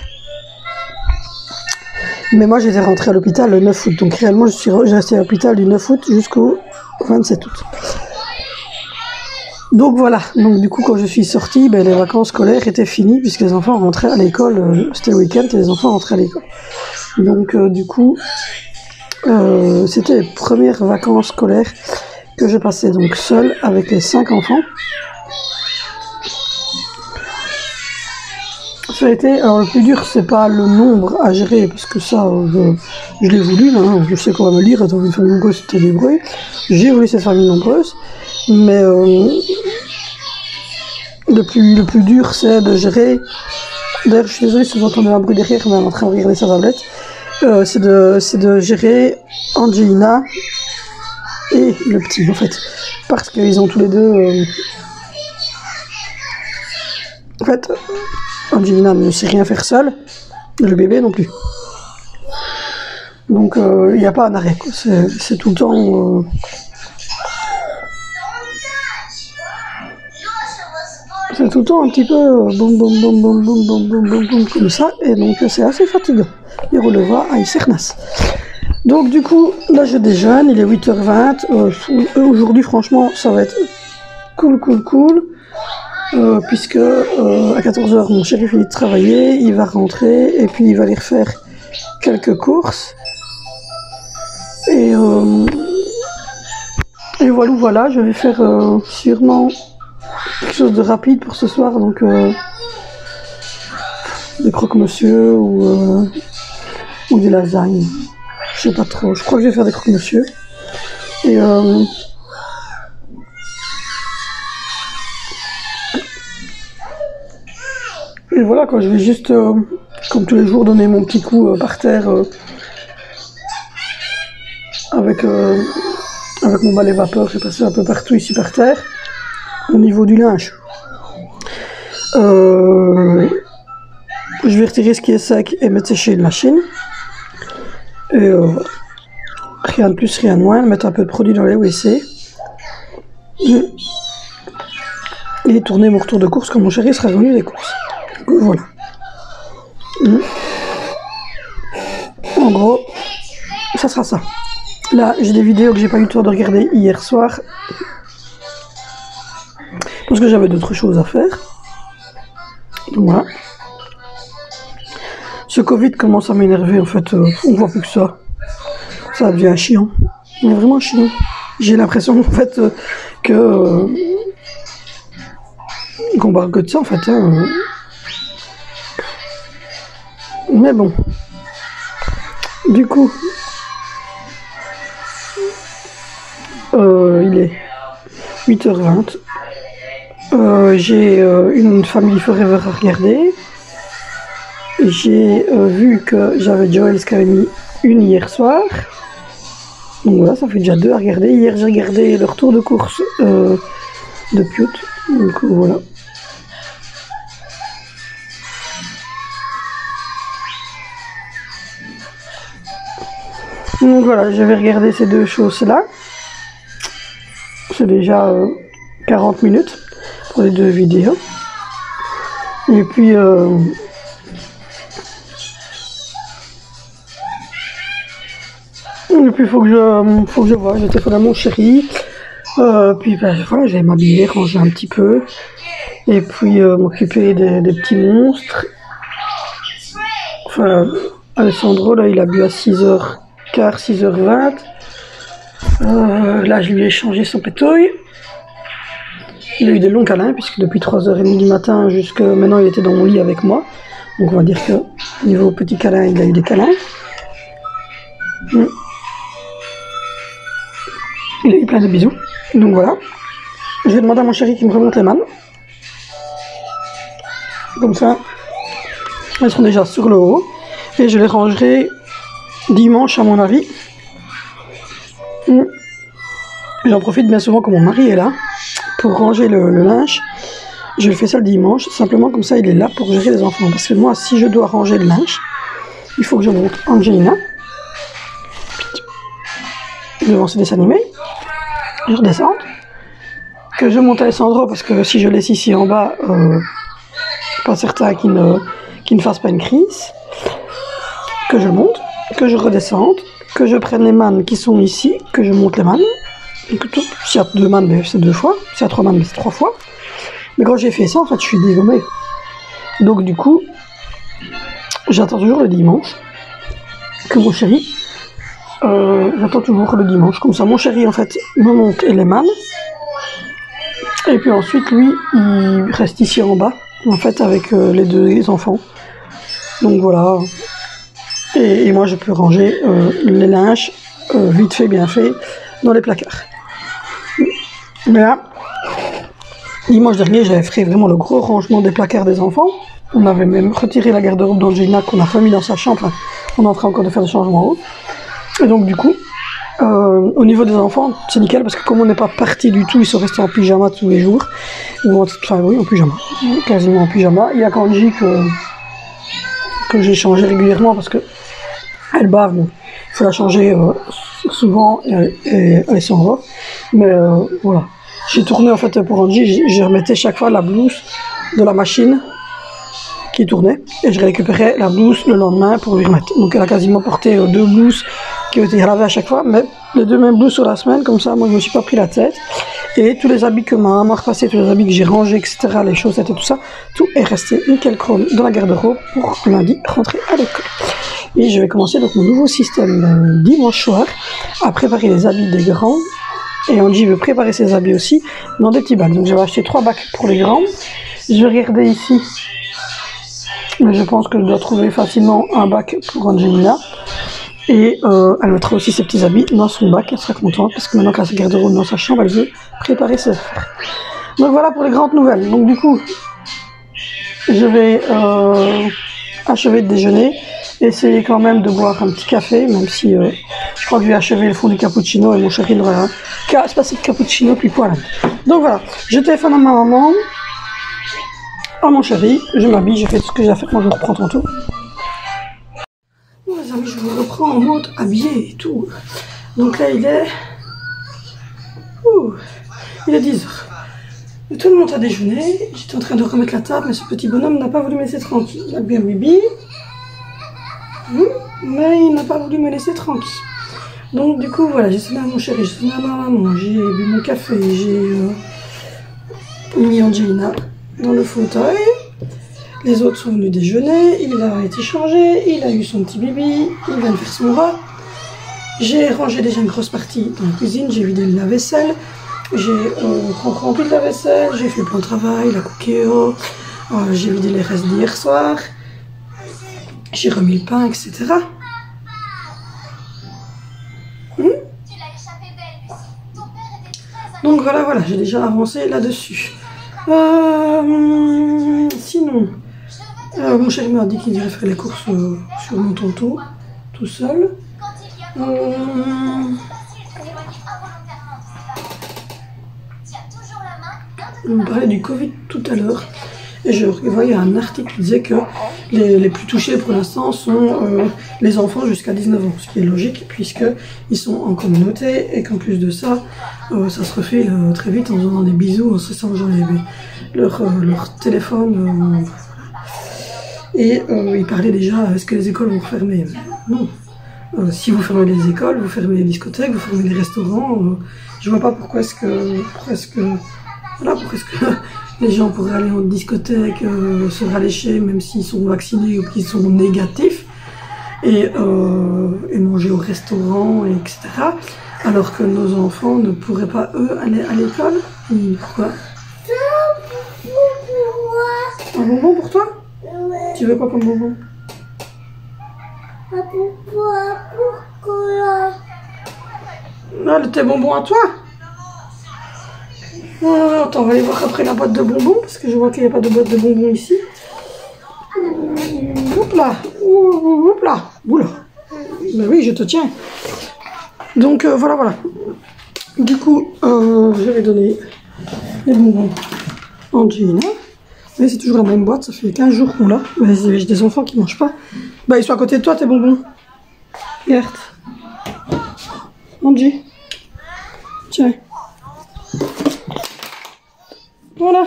Mais moi j'étais rentrée à l'hôpital le 9 août, donc réellement j'ai resté à l'hôpital du 9 août jusqu'au 27 août. Donc voilà, donc du coup quand je suis sortie, les vacances scolaires étaient finies puisque les enfants rentraient à l'école, c'était le week-end et les enfants rentraient à l'école. Donc du coup, c'était les premières vacances scolaires que je passais donc seule avec les 5 enfants. Ça a été, alors le plus dur c'est pas le nombre à gérer parce que ça je l'ai voulu, hein, je sais qu'on va me lire, étant une famille nombreuse c'était débrouillé, j'ai voulu cette famille nombreuse, mais le plus dur c'est de gérer, d'ailleurs je suis désolée si vous entendez un bruit derrière, mais elle est en train de regarder sa tablette, c'est de gérer Angelina et le petit en fait, parce qu'ils ont tous les deux en fait Angelina ne sait rien faire seule, le bébé non plus. Donc il n'y a pas un arrêt, c'est tout le temps c'est tout le temps un petit peu boum boum boum boum boum boum boum boum boum comme ça, et donc c'est assez fatigant. Il releva à Isernas. Donc du coup, là je déjeune, il est 8h20, aujourd'hui franchement ça va être cool, puisque à 14h mon chéri finit de travailler, il va rentrer et puis il va aller refaire quelques courses. Et voilà, je vais faire sûrement quelque chose de rapide pour ce soir, donc des croque-monsieur ou des lasagnes. Je sais pas trop, je crois que je vais faire des croque-monsieur. Et voilà quoi, je vais juste, comme tous les jours, donner mon petit coup par terre avec mon balai vapeur. J'ai passé un peu partout ici par terre, au niveau du linge. Je vais retirer ce qui est sec et mettre sécher une machine. Et rien de plus, rien de moins, mettre un peu de produit dans les WC. Et tourner mon retour de course quand mon chéri sera revenu des courses. Voilà. En gros, ça sera ça. Là, j'ai des vidéos que j'ai pas eu le temps de regarder hier soir. Parce que j'avais d'autres choses à faire. Donc voilà. Ce Covid commence à m'énerver en fait. On voit plus que ça. Ça devient chiant. Mais vraiment chiant. J'ai l'impression en fait qu'on parle que de ça en fait. Hein. Mais bon. Du coup. Il est 8h20. J'ai une Family Forever à regarder. J'ai vu que j'avais Joel qui avait mis une hier soir. Donc voilà, ça fait déjà 2 à regarder. Hier, j'ai regardé le retour de course de Piot. Donc voilà. Donc voilà, je vais regarder ces deux choses-là. C'est déjà 40 minutes pour les deux vidéos. Et puis... Et puis faut que je vois, je téléphone à mon chéri. Puis ben, voilà, je vais m'habiller, ranger un petit peu. Et puis m'occuper des petits monstres. Enfin, Alessandro, là, il a bu à 6h15, 6h20. Là, je lui ai changé son pétouille. Il a eu des longs câlins, puisque depuis 3h30 du matin jusqu'à maintenant, il était dans mon lit avec moi. Donc on va dire que niveau petit câlin, il a eu des câlins. Il a eu plein de bisous. Donc voilà. Je vais demander à mon chéri qu'il me remonte les mannes. Comme ça, elles seront déjà sur le haut. Et je les rangerai dimanche à mon avis. J'en profite bien souvent quand mon mari est là pour ranger le linge. Je fais ça le dimanche. Simplement comme ça, il est là pour gérer les enfants. Parce que moi, si je dois ranger le linge, il faut que je monte Angelina devant ses dessins animés. Je redescends, que je monte Alessandro parce que si je laisse ici en bas, pas certain qu'il ne fasse pas une crise, que je monte, que je redescende, que je prenne les mannes qui sont ici, que je monte les mannes, s'il y a 2 mannes, c'est 2 fois, s'il y a 3 mannes, c'est 3 fois, mais quand j'ai fait ça, en fait, je suis dégommé. Donc du coup, j'attends toujours le dimanche, que mon chéri... j'attends toujours le dimanche, comme ça mon chéri en fait me monte les mannes et puis ensuite lui il reste ici en bas en fait avec les 2 enfants, donc voilà, et moi je peux ranger les linges vite fait, bien fait dans les placards. Mais là dimanche dernier j'avais fait vraiment le gros rangement des placards des enfants. On avait même retiré la garde-robe d'Angelina qu'on a remis dans sa chambre, on est en train encore de faire le changement haut. Et donc du coup, au niveau des enfants, c'est nickel parce que comme on n'est pas parti du tout, ils sont restés en pyjama tous les jours. Enfin oui, en pyjama, quasiment en pyjama. Il y a Kanji que j'ai changé régulièrement parce que elle bave, donc il faut la changer souvent et Alessandro. Mais voilà, j'ai tourné en fait pour Kanji, je remettais chaque fois la blouse de la machine qui tournait et je récupérais la blouse le lendemain pour lui remettre. Donc elle a quasiment porté 2 blouses qui ont été lavées à chaque fois, mais les 2 mêmes blouses sur la semaine, comme ça moi je me suis pas pris la tête. Et tous les habits que ma maman a repassés, tous les habits que j'ai rangés, etc., les chaussettes et tout ça, tout est resté nickel chrome dans la garde-robe pour lundi rentrer à l'école. Et je vais commencer donc mon nouveau système dimanche soir à préparer les habits des grands. Et Angie veut préparer ses habits aussi dans des petits bacs. Donc je vais acheter 3 bacs pour les grands. Je vais regarder ici. Mais je pense que je dois trouver facilement un bac pour Angelina. Et elle mettra aussi ses petits habits dans son bac, elle sera contente parce que maintenant qu'elle a sa garde-robe dans sa chambre, elle veut préparer ses affaires. Donc voilà pour les grandes nouvelles. Donc du coup, je vais achever de déjeuner, essayer quand même de boire un petit café, même si je crois que je vais achever le fond du cappuccino et mon chéri n'aura qu'à se passer de cappuccino puis voilà. Donc voilà, je téléphone à ma maman, à mon chéri, je m'habille, je fais tout ce que j'ai à faire, moi je reprends tantôt. Bon les amis, je vous reprends en mode habillé et tout. Donc là il est... il est 10h. Et tout le monde a déjeuné, j'étais en train de remettre la table, mais ce petit bonhomme n'a pas voulu me laisser tranquille. Il a bien bibi, mais il n'a pas voulu me laisser tranquille. Donc du coup voilà, j'ai sonné à mon chéri, j'ai sonné à ma maman, j'ai bu mon café, j'ai mis Angelina dans le fauteuil. Les autres sont venus déjeuner, il a été changé, il a eu son petit bibi, il vient de faire son repas. J'ai rangé déjà une grosse partie dans la cuisine, j'ai vidé le lave-vaisselle, j'ai rempli le lave-vaisselle, j'ai fait le plan de travail, la cookéo, j'ai vidé les restes d'hier soir, j'ai remis le pain, etc. Donc voilà, j'ai déjà avancé là-dessus. Sinon, mon chéri m'a dit qu'il irait faire les courses sur mon tonton, tout seul. On me parlait du Covid tout à l'heure. Et je voyais un article qui disait que les plus touchés pour l'instant sont les enfants jusqu'à 19 ans, ce qui est logique puisqu'ils sont en communauté et qu'en plus de ça, ça se refile très vite en faisant des bisous, en se laissant leur téléphone. Et il parlait déjà, est-ce que les écoles vont fermer? Non. Si vous fermez les écoles, vous fermez les discothèques, vous fermez les restaurants, je vois pas pourquoi est-ce que les gens pourraient aller en discothèque, se ralécher même s'ils sont vaccinés ou qu'ils sont négatifs, et manger au restaurant, etc. Alors que nos enfants ne pourraient pas, eux, aller à l'école. Pourquoi? Un bonbon pour toi? Ouais. Tu veux quoi comme bonbon? Pourquoi? Ah, tes bonbons à toi? Attends, on va aller voir après la boîte de bonbons, parce que je vois qu'il n'y a pas de boîte de bonbons ici. Hop là, hop là, oula. Ben oui, je te tiens. Donc voilà. Du coup, je vais donner les bonbons en Gina. Mais c'est toujours la même boîte, ça fait 15 jours qu'on l'a. Mais j'ai des enfants qui ne mangent pas. Bah, ils sont à côté de toi, tes bonbons. Regarde. Angie. Tiens. Voilà.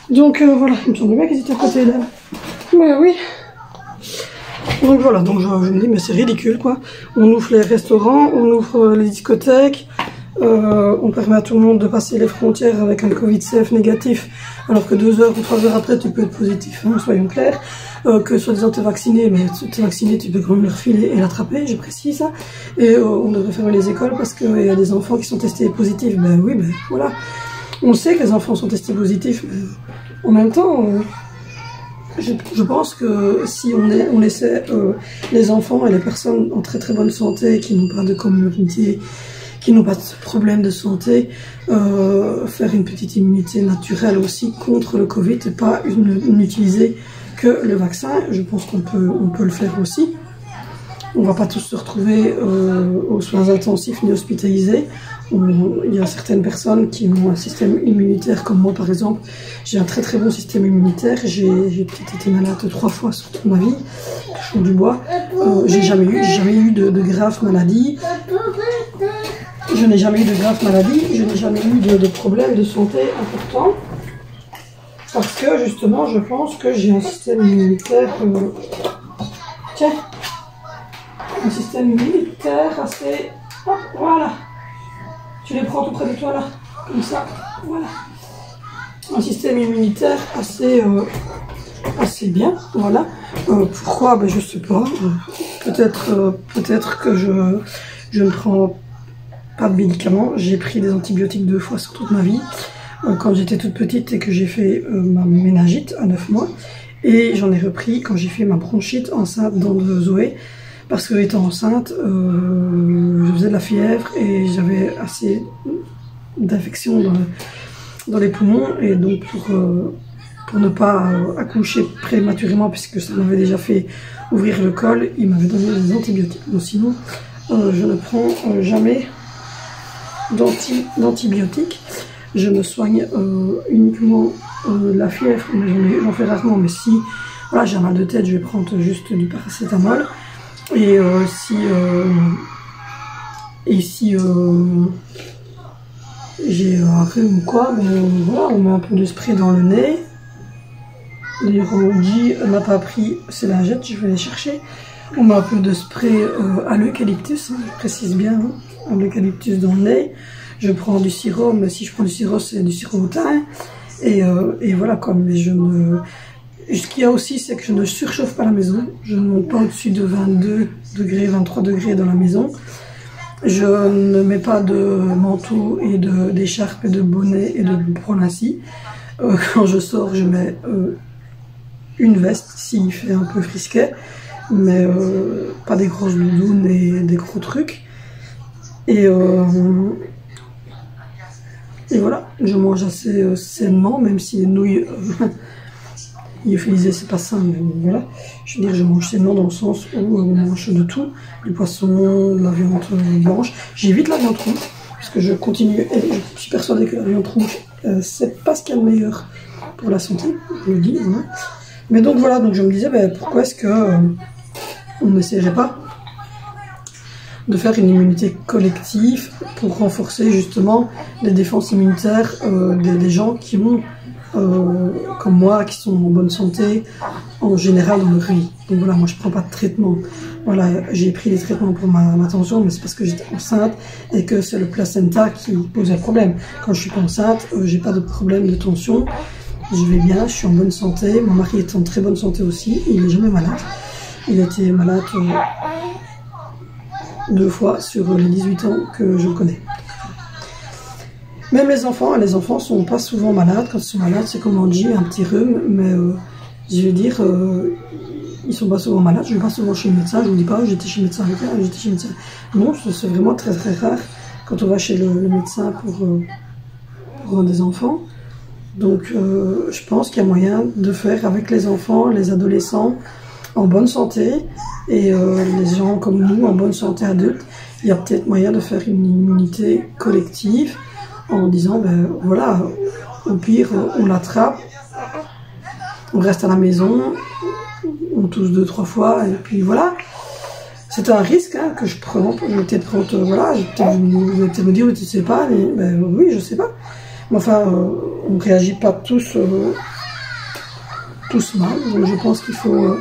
Donc voilà, il me semble bien qu'ils étaient à côté là. Mais oui. Donc voilà, donc je me dis, mais c'est ridicule quoi. On ouvre les restaurants, on ouvre les discothèques, on permet à tout le monde de passer les frontières avec un Covid-19 négatif, alors que 2 heures ou 3 heures après tu peux être positif, hein, soyons clairs. Que soi-disant t'es vacciné, mais t'es vacciné, tu peux quand même le refiler et l'attraper, je précise ça. Et on devrait fermer les écoles parce qu'il y a des enfants qui sont testés positifs. Ben oui, ben voilà. On sait que les enfants sont testés positifs, mais en même temps, je pense que si on laissait les enfants et les personnes en très très bonne santé, qui n'ont pas de communauté, qui n'ont pas de problème de santé, faire une petite immunité naturelle aussi contre le Covid et pas n'utiliser que le vaccin, je pense qu'on peut le faire aussi. On va pas tous se retrouver aux soins intensifs ni hospitalisés. Il y a certaines personnes qui ont un système immunitaire comme moi par exemple. J'ai un très très bon système immunitaire. J'ai peut-être été malade 3 fois sur toute ma vie. Je fais du bois. J'ai jamais eu de graves maladies. Je n'ai jamais eu de graves maladies. Je n'ai jamais eu de problèmes de santé importants. Parce que justement, je pense que j'ai un système immunitaire. Tiens, un système immunitaire assez. Hop, voilà. Tu les prends tout près de toi là, comme ça. Voilà. Un système immunitaire assez bien. Voilà. Pourquoi? Ben je sais pas. Peut-être que je ne prends pas de médicaments. J'ai pris des antibiotiques 2 fois sur toute ma vie. Quand j'étais toute petite et que j'ai fait ma méningite à 9 mois. Et j'en ai repris quand j'ai fait ma bronchite enceinte de Zoé. Parce que étant enceinte, je faisais de la fièvre et j'avais assez d'infections dans les poumons. Et donc pour ne pas accoucher prématurément, puisque ça m'avait déjà fait ouvrir le col, il m'avait donné des antibiotiques. Donc sinon, je ne prends jamais d'antibiotiques. Je me soigne uniquement la fièvre, mais j'en fais rarement. Mais si voilà, j'ai un mal de tête, je vais prendre juste du paracétamol. Et si j'ai un rhume ou quoi, ben voilà, on met un peu de spray dans le nez. D'ailleurs, Angie n'a pas pris ses lingettes, je vais les chercher. On met un peu de spray à l'eucalyptus, hein, je précise bien, hein, à l'eucalyptus dans le nez. Je prends du sirop, mais si je prends du sirop, c'est du sirop au thym. Et voilà, comme je ne... Ce qu'il y a aussi, c'est que je ne surchauffe pas la maison. Je ne monte pas au-dessus de 22 degrés, 23 degrés dans la maison. Je ne mets pas de manteau et d'écharpe et de bonnet et de branlassis. Quand je sors, je mets une veste s'il fait un peu frisquet, mais pas des grosses doudounes et des gros trucs. Et voilà, je mange assez sainement, même si les nouilles... lyophilisé, c'est pas ça, mais voilà. Je veux dire, je mange sainement dans le sens où on mange de tout. Du poisson, de la viande blanche. J'évite la viande rouge, parce que je continue, et je suis persuadée que la viande rouge, c'est pas ce qu'il y a de meilleur pour la santé, je le dis. Voilà. Mais donc voilà, donc je me disais, ben, pourquoi est-ce que on n'essaierait pas de faire une immunité collective pour renforcer justement les défenses immunitaires des gens qui ont, comme moi, qui sont en bonne santé en général dans leur vie. Donc voilà, moi je prends pas de traitement. Voilà, j'ai pris des traitements pour ma tension, mais c'est parce que j'étais enceinte et que c'est le placenta qui posait problème. Quand je suis pas enceinte, j'ai pas de problème de tension. Je vais bien, je suis en bonne santé. Mon mari est en très bonne santé aussi. Il n'est jamais malade. Il a été malade 2 fois sur les 18 ans que je connais. Même les enfants sont pas souvent malades. Quand ils sont malades, c'est comme on dit, un petit rhume. Mais je veux dire, ils sont pas souvent malades. Je vais pas souvent chez le médecin. Je vous dis pas, j'étais chez le médecin avec elle, j'étais chez le médecin. Non, c'est vraiment très très rare quand on va chez le médecin pour des enfants. Donc, je pense qu'il y a moyen de faire avec les enfants, les adolescents en bonne santé et les gens comme nous en bonne santé adulte. Il y a peut-être moyen de faire une immunité collective en disant, ben voilà, au pire, on l'attrape, on reste à la maison, on tousse 2-3 fois et puis voilà. C'est un risque hein, que je prends, je vais peut-être voilà, vous allez peut-être me dire, tu sais pas, mais, ben, oui, je sais pas. Mais enfin, on ne réagit pas tous mal, donc je pense qu'il faut,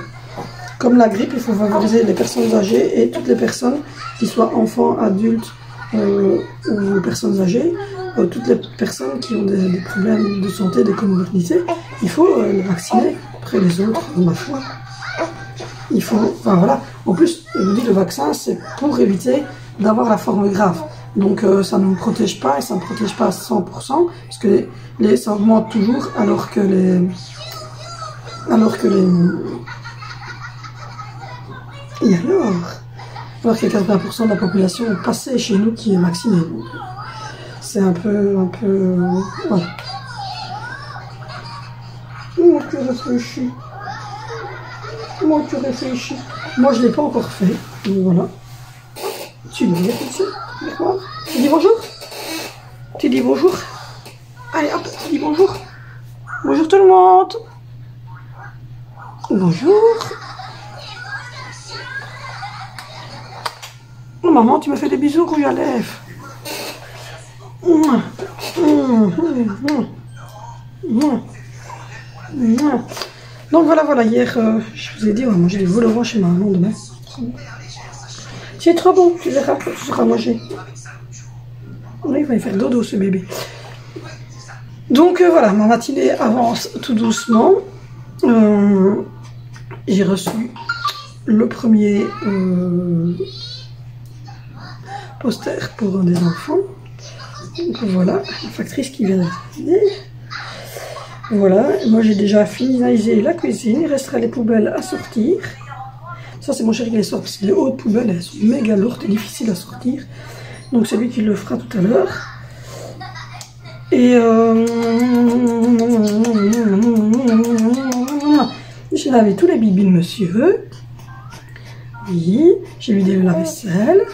comme la grippe, il faut favoriser les personnes âgées et toutes les personnes, qui soient enfants, adultes ou personnes âgées, toutes les personnes qui ont des problèmes de santé, des comorbidités, il faut les vacciner. Après les autres, ma foi, il faut, enfin voilà. En plus, je vous dis, le vaccin, c'est pour éviter d'avoir la forme grave. Donc ça ne nous protège pas et ça ne protège pas à 100% parce que ça augmente toujours alors que les et alors que 80% de la population passée chez nous qui est vaccinée. C'est un peu voilà. Moi tu réfléchis. Moi je l'ai pas encore fait. Donc voilà. Tu me regardes ici. Tu dis bonjour? Tu dis bonjour? Allez hop, tu dis bonjour. Bonjour tout le monde. Bonjour. Oh maman, tu me fais des bisous, rouge à lèvres. Donc voilà, hier, je vous ai dit, on va manger des vol au vent chez ma maman demain. C'est trop bon, tu verras, tu seras mangé. Oui, il va y faire dodo ce bébé. Donc voilà, ma matinée avance tout doucement. J'ai reçu le premier poster pour un des enfants. Donc voilà, la factrice qui vient d'arriver. Voilà, moi j'ai déjà finalisé la cuisine, il restera les poubelles à sortir. Ça c'est mon chéri qui les sort parce que les hautes poubelles elles sont méga lourdes et difficiles à sortir. Donc c'est lui qui le fera tout à l'heure. Et j'ai lavé tous les bibis de monsieur. Oui, j'ai vidé le lave-vaisselle.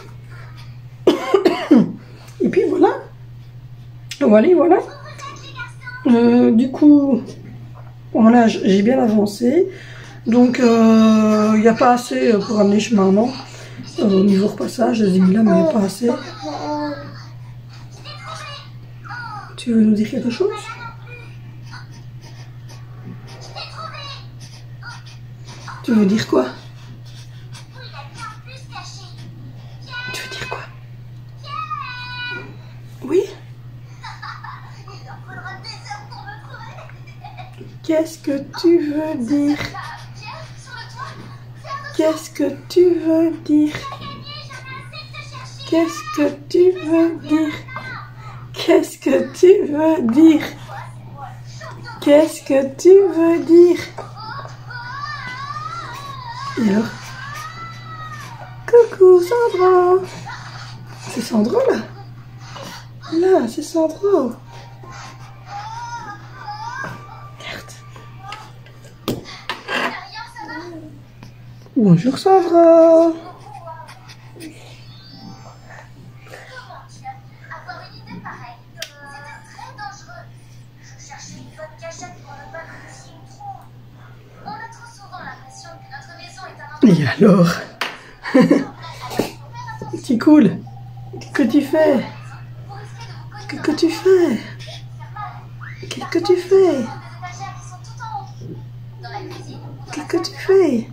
Et puis voilà. Voilà. Du coup, voilà, j'ai bien avancé. Donc, il n'y a pas assez pour amener chez maman. Au niveau repassage, je les ai mis là, mais il n'y a pas assez. Tu veux nous dire quelque chose? Tu veux dire quoi? Tu veux dire quoi? Oui? Qu'est-ce que tu veux dire? Qu'est-ce que tu veux dire? Qu'est-ce que tu veux dire? Qu'est-ce que tu veux dire? Qu'est-ce que tu veux dire? Et alors? Coucou Sandra! C'est Sandra là? Là, c'est Sandra! Bonjour Sandra. Et alors? C'est cool. Qu'est-ce que tu fais? Qu'est-ce que tu fais? Qu'est-ce que tu fais? Qu'est-ce que tu fais?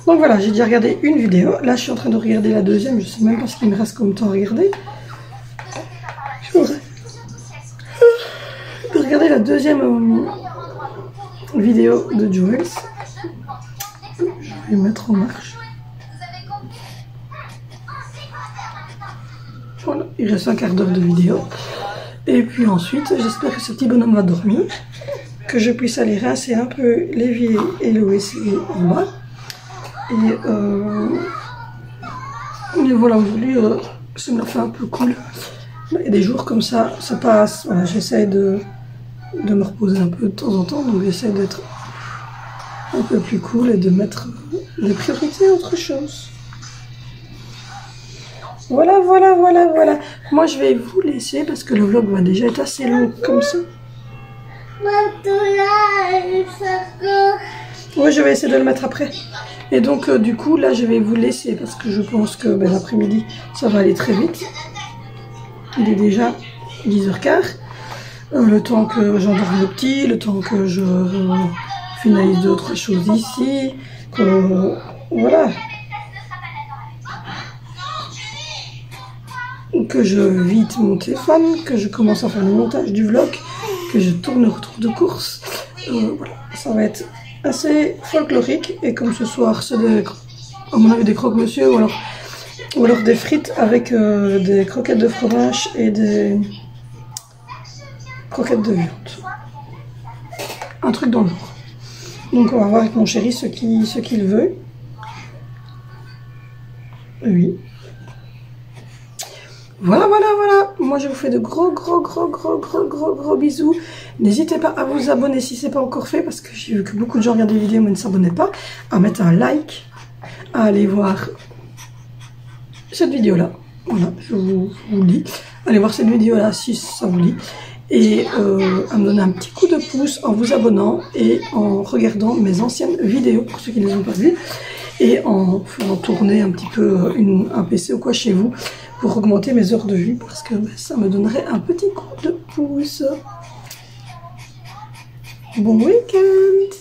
Donc voilà, j'ai déjà regardé une vidéo. Là, je suis en train de regarder la deuxième. Je sais même pas ce qu'il me reste comme temps à regarder. Je voudrais regarder la deuxième vidéo de Jules. Je vais mettre en marche. Voilà, il reste un quart d'heure de vidéo. Et puis ensuite, j'espère que ce petit bonhomme va dormir. Que je puisse aller rincer un peu l'évier et le WC en bas. Et voilà, aujourd'hui, ça me fait un peu cool. Il y a des jours comme ça passe. Voilà, j'essaie de me reposer un peu de temps en temps. Donc j'essaie d'être un peu plus cool et de mettre des priorités à autre chose. Voilà. Moi, je vais vous laisser parce que le vlog va déjà être assez long comme ça. Oui, je vais essayer de le mettre après. Et donc, du coup, là, je vais vous laisser parce que je pense que l'après-midi, ça va aller très vite. Il est déjà 10h15. Le temps que j'endorme le petit, le temps que je finalise d'autres choses ici. Voilà. Que je vide mon téléphone, que je commence à faire le montage du vlog, que je tourne le retour de course. Voilà, ça va être assez folklorique. Et comme ce soir, c'est à mon avis des croque-monsieur ou alors des frites avec des croquettes de fromage et des croquettes de viande. Un truc dans le genre. Donc on va voir avec mon chéri ce qu'il veut. Oui. Voilà. Moi, je vous fais de gros bisous. N'hésitez pas à vous abonner si ce n'est pas encore fait, parce que j'ai vu que beaucoup de gens regardent des vidéos mais ne s'abonnaient pas. À mettre un like, à aller voir cette vidéo-là. Voilà, je vous le dis. Allez voir cette vidéo-là si ça vous dit. Et à me donner un petit coup de pouce en vous abonnant et en regardant mes anciennes vidéos, pour ceux qui ne les ont pas vues. Et en faisant tourner un petit peu un PC ou quoi chez vous pour augmenter mes heures de vue parce que ça me donnerait un petit coup de pouce. Bon week-end!